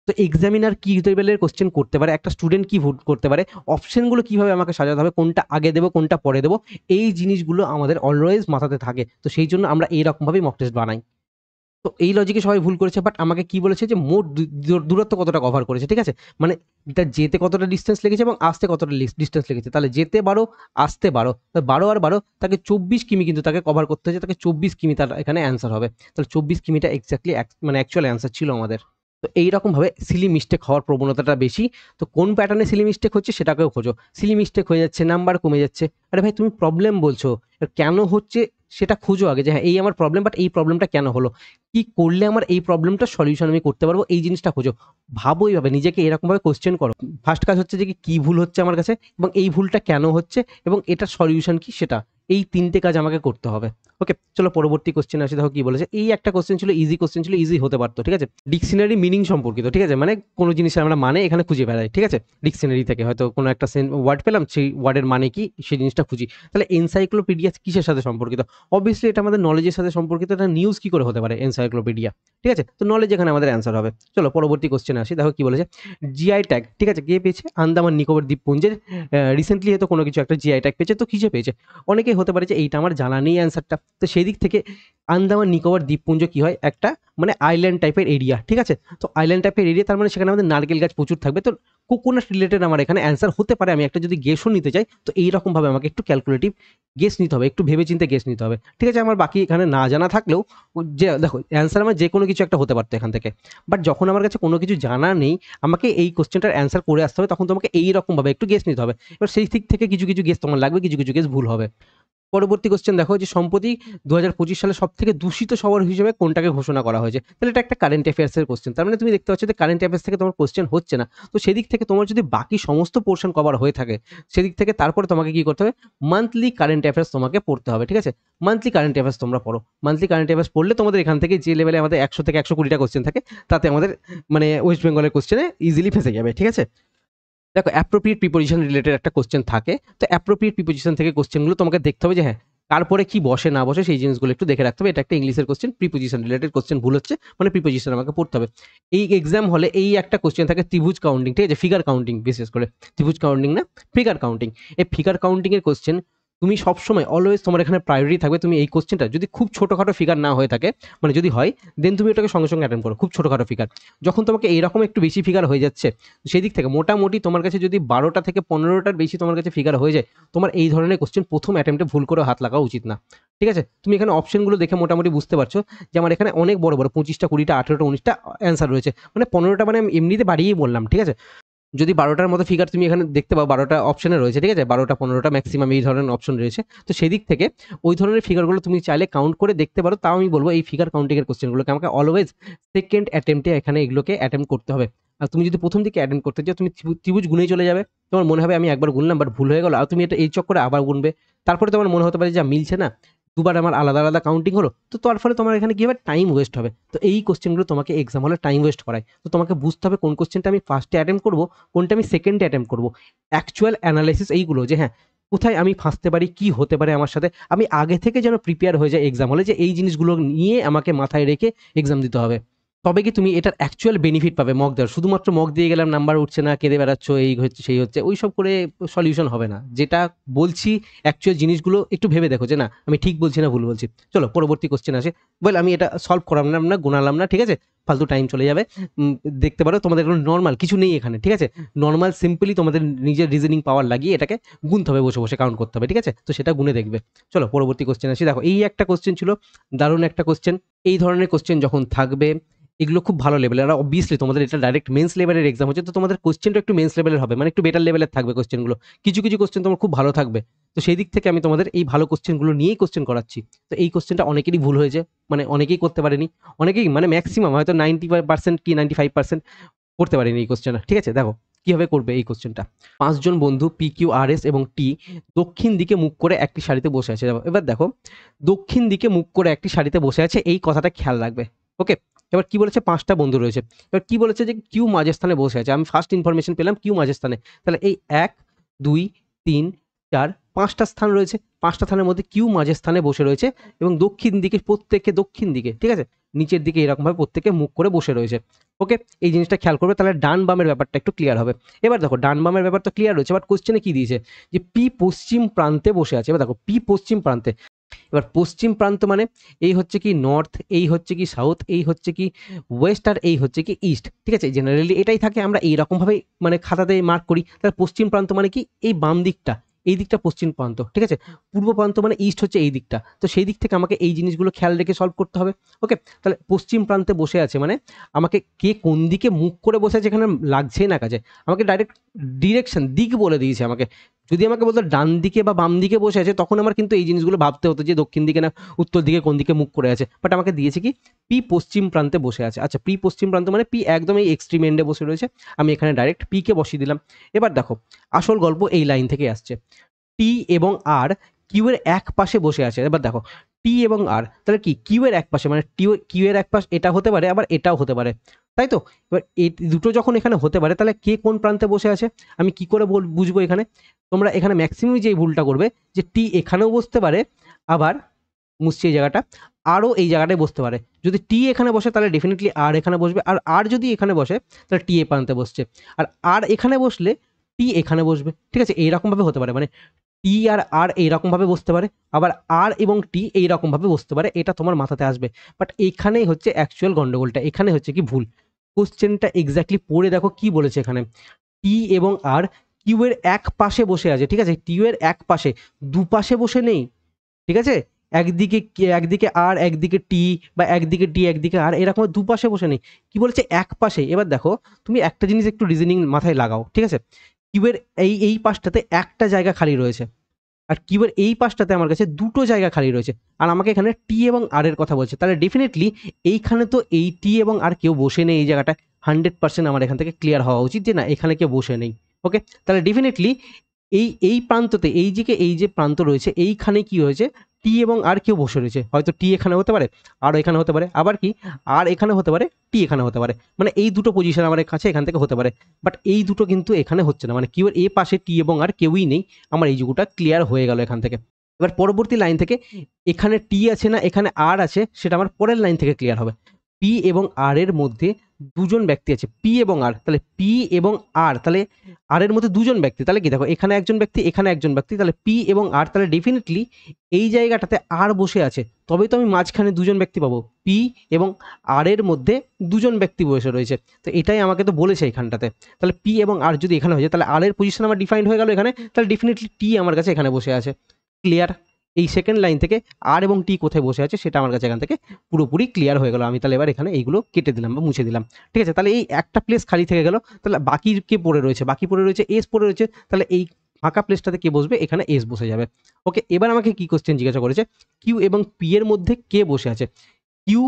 তো এক্সামিনার কি লেভেলের কোশ্চেন করতে পারে, একটা স্টুডেন্ট কি ভুল করতে পারে, অপশনগুলো কিভাবে আমাকে সাজাতে হবে, কোনটা আগে দেবো কোনটা পরে দেবো, এই জিনিসগুলো আমাদের অলওয়েজ মাথাতে থাকে। তো সেই জন্য আমরা এইরকমভাবেই মক টেস্ট বানাই। তো এই লজিকে সবাই ভুল করেছে, বাট আমাকে কি বলেছে যে মোট দূরত্ব কতটা কভার করেছে, ঠিক আছে? মানে এটা যেতে কতটা ডিস্টেন্স লেগেছে এবং আসতে কতটা ডিস্টেন্স লেগেছে। তাহলে যেতে 12, আসতে 12, 12 আর 12 তাকে 24 কিমি কিন্তু তাকে কভার করতে হয়েছে। তাকে 24 কিমি তার এখানে অ্যান্সার হবে। তাহলে 24 কিমিটা এক্স্যাক্টলি মানে অ্যাকচুয়াল অ্যান্সার ছিল আমাদের। তো এইরকমভাবে সিলি মিস্টেক হওয়ার প্রবণতাটা বেশি। তো কোন প্যাটার্নে সিলি মিস্টেক হচ্ছে সেটাকেও খোঁজো। সিলি মিস্টেক হয়ে যাচ্ছে, নাম্বার কমে যাচ্ছে। আরে ভাই তুমি প্রবলেম বলছো, কেন হচ্ছে সেটা খুঁজো আগে যে হ্যাঁ এই আমার প্রবলেম, বাট এই প্রবলেমটা কেন হলো, কি করলে আমার এই প্রবলেমটা সলিউশন আমি করতে পারবো, এই জিনিসটা খোঁজো। ভাবো এইভাবে, নিজেকে এরকমভাবে কোশ্চেন করো। ফার্স্ট কাজ হচ্ছে যে কি ভুল হচ্ছে আমার কাছে এবং এই ভুলটা কেন হচ্ছে এবং এটার সলিউশন কি সেটা। এই 3টে কাজ আমাকে করতে হবে। ওকে, চলো পরবর্তী কোশ্চেন আসি। দেখো কি বলেছে। এই একটা কোশ্চেন ছিল, ইজি কোশ্চেন ছিল, ইজি হতে পারতো, ঠিক আছে? ডিকশনারি মিনিং সম্পর্কিত, ঠিক আছে? মানে কোনো জিনিসের আমরা মানে এখানে খুঁজে বেড়াই, ঠিক আছে? ডিকশনারি থেকে হয়তো কোনো একটা ওয়ার্ড পেলাম, সেই ওয়ার্ডের মানে কি সেই জিনিসটা খুঁজি। তাহলে এনসাইক্লোপিডিয়া কিসের সাথে সম্পর্কিত? অবভিয়াসলি এটা আমাদের নলেজের সাথে সম্পর্কিত। এটা নিউজ কি করে হতে পারে এনসাইক্লোপিডিয়া, ঠিক আছে? তো নলেজ এখানে আমাদের অ্যান্সার হবে। চলো পরবর্তী কোশ্চেনে আসি। দেখো কি বলেছে। জিআই ট্যাগ, ঠিক আছে? কে পেয়েছে? আন্দামান নিকোবর দ্বীপপুঞ্জের রিসেন্টলি হয়তো কোনো কিছু একটা জিআই ট্যাগ পেয়েছে। তো কিসে পেয়েছে? অনেকেই হতে পারে যে এইটা আমার জানা নেই অ্যান্সারটা। তো সেই দিক থেকে আন্দামান নিকোবর দ্বীপপুঞ্জ কি হয়? একটা মানে আইল্যান্ড টাইপের এরিয়া, ঠিক আছে? তো আইল্যান্ড টাইপের এরিয়া তার মানে সেখানে আমাদের নারকেল গাছ প্রচুর থাকবে। তো কোকোনাট রিলেটেড আমার এখানে অ্যান্সার হতে পারে। আমি একটা যদি গেসও নিতে চাই তো এইরকমভাবে আমাকে একটু ক্যালকুলেটিভ গেস নিতে হবে, একটু ভেবেচিন্তে গেস নিতে হবে, ঠিক আছে? আমার বাকি এখানে না জানা থাকলেও যে দেখো অ্যান্সার আমার যে কোনো কিছু একটা হতে পারতো এখান থেকে। বাট যখন আমার কাছে কোনো কিছু জানা নেই, আমাকে এই কোশ্চেনটার অ্যান্সার করে আসতে হবে, তখন তোমাকে এইরকমভাবে একটু গেস নিতে হবে। এবার সেই দিক থেকে কিছু কিছু গেস তোমার লাগবে, কিছু কিছু গেস ভুল হবে। পরবর্তী কোশ্চেন দেখো যে সম্প্রতি 2025 সালে সবথেকে দূষিত শহর হিসেবে কোনটাকে ঘোষণা করা হয়েছে? তাহলে এটা একটা কারেন্ট অ্যাফেয়ার্স এর কোশ্চেন। তার মানে তুমি দেখতে পাচ্ছ যে কারেন্ট অ্যাফেয়ার্স থেকে তোমার কোশ্চেন হচ্ছে না। তো সেদিক থেকে তোমার যদি বাকি সমস্ত পোর্শন কভার হয়ে থাকে সেদিক থেকে তারপরে তোমাকে কি করতে হবে? মান্থলি কারেন্ট অ্যাফেয়ার্স তোমাকে পড়তে হবে, ঠিক আছে? মান্থলি কারেন্ট অ্যাফেয়ার্স তোমরা পড়ো। মান্থলি কারেন্ট অ্যাফেয়ার্স পড়লে তোমাদের এখান থেকে যে লেভেলে আমাদের 100 থেকে 120টা কোশ্চেন থাকে তাতে আমাদের মানে ওয়েস্ট বেঙ্গলের কোশ্চেনে ইজিলি ফেসে যাবে, ঠিক আছে? দেখো অ্যাপ্রোপ্রিয়েট প্রিপোজিশন রিলেটেড একটা কোশ্চেন থাকে। তো অ্যাপ্রোপ্রিয়েট প্রিপোজিশন থেকে কোশ্চেনগুলো তোমাকে দেখতে হবে যে হ্যাঁ তারপরে কি বসে না বসে সেই জিনিসগুলো একটু দেখে রাখতে হবে। এটা একটা ইংলিশের কোশ্চেন, প্রিপোজিশন রিলেটেড কোশ্চেন ভুল হচ্ছে মানে প্রিপোজিশন আমাকে পড়তে হবে। এই এক্সাম হলে এই একটা কোশ্চেন থাকে ত্রিভুজ কাউন্টিং, ঠিক আছে? ফিগার কাউন্টিং, বিশেষ করে ত্রিভুজ কাউন্টিং না, ফিগার কাউন্টিং। এই ফিগার কাউন্টিং এর কোশ্চেন তুমি সবসময় অলওয়েজ তোমার এখানে প্রায়োরিটি থাকবে। তুমি এই কোশ্চেনটা যদি খুব ছোটোখাটো ফিগার না হয়ে থাকে, মানে যদি হয় দেন তুমি ওটাকে সঙ্গে সঙ্গে অ্যাটেন্ড করো। খুব ছোটোখাটো ফিগার যখন তোমাকে এইরকম একটু বেশি ফিগার হয়ে যাচ্ছে সেই দিক থেকে মোটামুটি তোমার কাছে যদি 12টা থেকে 15টার বেশি তোমার কাছে ফিগার হয়ে যায়, তোমার এই ধরনের কোশ্চেন প্রথম অ্যাটেম্পটে ভুল করে হাত লাগা উচিত না, ঠিক আছে? তুমি এখানে অপশনগুলো দেখে মোটামুটি বুঝতে পারছো যে আমার এখানে অনেক বড় বড় 25টা 20টা 18টা 19টা অ্যান্সার রয়েছে। মানে 15টা মানে আমি এমনিতে বাড়িয়েই বললাম, ঠিক আছে? যদি 12টার মতো ফিগার তুমি এখানে দেখতে পাও, 12টা অপশনে রয়েছে, ঠিক আছে? 12টা 15টা ম্যাক্সিমাম এই ধরনের অপশন রয়েছে। তো সেদিক থেকে ওই ধরনের ফিগারগুলো তুমি চাইলে কাউন্ট করে দেখতে পারো। তাও আমি বলবো এই ফিগার কাউন্টিং এর কোশ্চেনগুলোকে আমাকে অলওয়েজ সেকেন্ড অ্যাটেম্পটে এখানে এগুলোকে অ্যাটেম্প করতে হবে। আর তুমি যদি প্রথম দিকে অ্যাটেম্প করতে চাও তুমি ত্রিভুজ গুনেই চলে যাবে। তোমার মনে হবে আমি একবার গুনলাম বাট ভুল হয়ে গেল, আর তুমি এটা এই চক্করে আবার গুনবে। তারপরে তোমার মনে হতে পারে যা মিলছে না, দুবার আমার আলাদা আলাদা কাউন্টিং হলো, তো তার ফলে তোমার এখানে কি হবে, টাইম ওয়েস্ট হবে। তো এই কোশ্চেনগুলো তোমাকে এক্সাম হলে টাইম ওয়েস্ট করায়। তো তোমাকে বুঝতে হবে কোন কোশ্চেনটা আমি ফার্স্টে অ্যাটেম্প করবো, কোনটা আমি সেকেন্ডে অ্যাটেম্প করবো। অ্যাকচুয়াল অ্যানালাইসিস এইগুলো যে হ্যাঁ কোথায় আমি ফাঁসতে পারি, কি হতে পারে আমার সাথে, আমি আগে থেকে যেন প্রিপেয়ার হয়ে যায় এক্সাম হলে, যে এই জিনিসগুলো নিয়ে আমাকে মাথায় রেখে এক্সাম দিতে হবে। তবে কি তুমি এটার অ্যাকচুয়াল বেনিফিট পাবে মক দেওয়ার। শুধুমাত্র মক দিয়ে গেলাম, নাম্বার উঠছে না, কেঁদে বেড়াচ্ছ, এই হচ্ছে সেই হচ্ছে, ওই সব করে সলিউশন হবে না। যেটা বলছি অ্যাকচুয়াল জিনিসগুলো একটু ভেবে দেখো যে না আমি ঠিক বলছি না ভুল বলছি। চলো পরবর্তী কোশ্চেন আসে। বল আমি এটা সলভ করালাম না, গোনালাম না, ঠিক আছে, ফালতু টাইম চলে যাবে। দেখতে পারো তোমাদের কোনো নর্মাল কিছু নেই এখানে, ঠিক আছে। নর্মাল সিম্পলি তোমাদের নিজের রিজনিং পাওয়ার লাগিয়ে এটাকে গুনতে হবে, বসে বসে কাউন্ট করতে হবে, ঠিক আছে। তো সেটা গুনে দেখবে। চলো পরবর্তী কোশ্চেন আসি। দেখো এই একটা কোশ্চেন ছিল, দারুণ একটা কোশ্চেন। এই ধরনের কোশ্চেন যখন থাকবে এগুলো খুব ভালো লেভেলের, আর অবভিয়াসলি তোমাদের এটা ডাইরেক্ট মেন্স লেভেলের এক্সাম হচ্ছে, তো তোমাদের কোশ্চেনটা একটু মেন্স লেভেলের হবে, মানে একটু বেটার লেভেলের থাকবে কোশ্চেনগুলো। কিছু কিছু কোশ্চেন তোমার খুব ভালো থাকবে। তো সেই দিক থেকে আমি তোমাদের এই ভালো কোশ্চেনগুলো নিয়েই কোশ্চেন করাচ্ছি। তো এই কোশ্চেনটা অনেকেরই ভুল হয়েছে, মানে অনেকেই করতে পারেনি, অনেকেই মানে ম্যাক্সিমাম হয়তো 95% কি 95% করতে পারেনি এই কোশ্চেনটা, ঠিক আছে। দেখো কিভাবে করবে এই কোশ্চেনটা। 5 জন বন্ধু পি কিউ আর এস এবং টি দক্ষিণ দিকে মুখ করে একটি সারিতে বসে আছে। এবার দেখো দক্ষিণ দিকে মুখ করে একটি সারিতে বসে আছে, এই কথাটা খেয়াল রাখবে। ওকে, এবার কি বলেছে, 5টা বন্ধু রয়েছে। এবার কি বলেছে যে কিউ মাঝের স্থানে বসে আছে। আমি ফার্স্ট ইনফরমেশন পেলাম কিউ মাঝের স্থানে, তাহলে এই 1 2 3 4 5টা স্থান রয়েছে, 5টা স্থানের মধ্যে কিউ মাঝের স্থানে বসে রয়েছে এবং দক্ষিণ দিকে, প্রত্যেকে দক্ষিণ দিকে, ঠিক আছে, নিচের দিকে এরকমভাবে প্রত্যেকে মুখ করে বসে রয়েছে। ওকে, এই জিনিসটা খেয়াল করবে, তাহলে ডান বামের ব্যাপারটা একটু ক্লিয়ার হবে। এবার দেখো ডান বামের ব্যাপার তো ক্লিয়ার রয়েছে, বাট কোশ্চেনে কি দিয়েছে যে পি পশ্চিম প্রান্তে বসে আছে। এবার দেখো পি পশ্চিম প্রান্তে, এবার পশ্চিম প্রান্ত মানে এই হচ্ছে কি নর্থ, এই হচ্ছে কি সাউথ, এই হচ্ছে কি ওয়েস্ট, আর এই হচ্ছে কি ইস্ট, ঠিক আছে। জেনারেলি এটাই থাকে, আমরা এইরকমভাবে মানে খাতাতে মার্ক করি। তাহলে পশ্চিম প্রান্ত মানে কি এই বাম দিকটা, এই দিকটা পশ্চিম প্রান্ত, ঠিক আছে। পূর্ব প্রান্ত মানে ইস্ট হচ্ছে এই দিকটা। তো সেই দিক থেকে আমাকে এই জিনিসগুলো খেয়াল রেখে সলভ করতে হবে। ওকে, তাহলে পশ্চিম প্রান্তে বসে আছে মানে আমাকে কে কোন দিকে মুখ করে বসে আছে এখানে লাগছেই না কাজে, আমাকে ডাইরেক্ট ডিরেকশন দিক বলে দিয়েছে আমাকে। যদি আমাকে বলতো ডান দিকে বা বাম দিকে বসে আছে, তখন আমার কিন্তু এই জিনিসগুলো ভাবতে হতো যে দক্ষিণ দিকে না উত্তর দিকে, কোন দিকে মুখ করে আছে। বাট আমাকে দিয়েছে কি পি পশ্চিম প্রান্তে বসে আছে। আচ্ছা, পি পশ্চিম প্রান্ত মানে পি একদম এই এক্সট্রিম এন্ডে বসে রয়েছে, আমি এখানে ডাইরেক্ট পি কে বসিয়ে দিলাম। এবার দেখো আসল গল্প এই লাইন থেকে আসছে, টি এবং আর কিউ এর এক পাশে বসে আছে। এবার দেখো টি এবং আর, তাহলে কি কিউ এর এক পাশে, মানে কিউ এর এক পাশ এটা হতে পারে, আবার এটাও হতে পারে, তাই তো। এবার এই দুটো যখন এখানে হতে পারে, তাহলে কে কোন প্রান্তে বসে আছে আমি কি করে বুঝবো এখানে। তোমরা এখানে ম্যাক্সিমাম যে ভুলটা করবে যে টি এখানেও বসতে পারে, আবার মুছছি এই জায়গাটা, আরও এই জায়গাটায় বসতে পারে। যদি টি এখানে বসে তাহলে ডেফিনেটলি আর এখানে বসবে, আর আর যদি এখানে বসে তাহলে টি এ প্রান্তে বসছে, আর আর এখানে বসলে টি এখানে বসবে, ঠিক আছে। এইরকমভাবে হতে পারে, মানে টি আর আর এইরকমভাবে বসতে পারে, আবার আর এবং টি এইরকমভাবে বসতে পারে, এটা তোমার মাথাতে আসবে। বাট এইখানেই হচ্ছে অ্যাকচুয়াল গন্ডগোলটা, এখানে হচ্ছে কি ভুল। কোশ্চেনটা এক্স্যাক্টলি পড়ে দেখো কি বলেছে এখানে, টি এবং আর কিউ এর এক পাশে বসে আছে, ঠিক আছে। কিউ এর এক পাশে, দুপাশে বসে নেই, ঠিক আছে। একদিকে একদিকে আর একদিকে টি, বা একদিকে টি একদিকে আর, এরকম দুপাশে বসে নেই। কি বলেছে এক পাশে। এবার দেখো তুমি একটা জিনিস একটু রিজনিং মাথায় লাগাও, ঠিক আছে। কিউবের এই পাশটাতে একটা জায়গা খালি রয়েছে, আর কিউবের এই পাশটাতে আমার কাছে দুটো জায়গা খালি রয়েছে, আর আমাকে এখানে টি এবং আর এর কথা বলছে। তাহলে ডেফিনেটলি এইখানে তো এই টি এবং আর কেউ বসে নেই এই জায়গাটায়। 100% আমার এখান থেকে ক্লিয়ার হওয়া উচিত যে না এখানে কেউ বসে নেই। ওকে, তাহলে ডেফিনেটলি এই প্রান্ততে, এই যে প্রান্ত রয়েছে এইখানে কি হয়েছে, টি এবং আর কেউ বসে রয়েছে। হয়তো টি এখানে হতে পারে, আর এখানে হতে পারে, আবার কি আর এখানে হতে পারে, টি এখানে হতে পারে, মানে এই দুটো পজিশন আমার কাছে এখান থেকে হতে পারে। বাট এই দুটো কিন্তু এখানে হচ্ছে না, মানে কিউ এর এ পাশে টি এবং আর কেউই নেই। আমার এই যুগটা ক্লিয়ার হয়ে গেল এখান থেকে। এবার পরবর্তী লাইন থেকে এখানে টি আছে না এখানে আর আছে, সেটা আমার পরের লাইন থেকে ক্লিয়ার হবে। পি এবং আর এর মধ্যে দুজন ব্যক্তি আছে, পি এবং আর, তাহলে পি এবং আর, তাহলে আর এর মধ্যে দুজন ব্যক্তি, তাহলে কি দেখো এখানে একজন ব্যক্তি এখানে একজন ব্যক্তি, তাহলে পি এবং আর, তাহলে ডেফিনেটলি এই জায়গাটাতে আর বসে আছে, তবেই তো আমি মাঝখানে দুজন ব্যক্তি পাবো। পি এবং আর এর মধ্যে দুজন ব্যক্তি বসে রয়েছে, তো এটাই আমাকে তো বলেছে এখানটাতে। তাহলে পি এবং আর যদি এখানে হয়ে যায়, তাহলে আর এর পজিশন আমার ডিফাইন্ড হয়ে গেল এখানে, তাহলে ডেফিনেটলি টি আমার কাছে এখানে বসে আছে। ক্লিয়ার? এই সেকেন্ড লাইন থেকে আর এবং টি কোথায় বসে আছে সেটা আমার কাছে এখান থেকে পুরোপুরি ক্লিয়ার হয়ে গেল। আমি তাহলে এবার এখানে এইগুলো কেটে দিলাম বা মুছে দিলাম, ঠিক আছে। তাহলে এই একটা প্লেস খালি থেকে গেল, তাহলে বাকি কে পড়ে রয়েছে, বাকি পড়ে রয়েছে এস পড়ে রয়েছে, তাহলে এই ফাঁকা প্লেসটাতে কে বসবে, এখানে এস বসে যাবে। ওকে, এবার আমাকে কি কোশ্চেন জিজ্ঞাসা করেছে, কিউ এবং পি এর মধ্যে কে বসে আছে। কিউ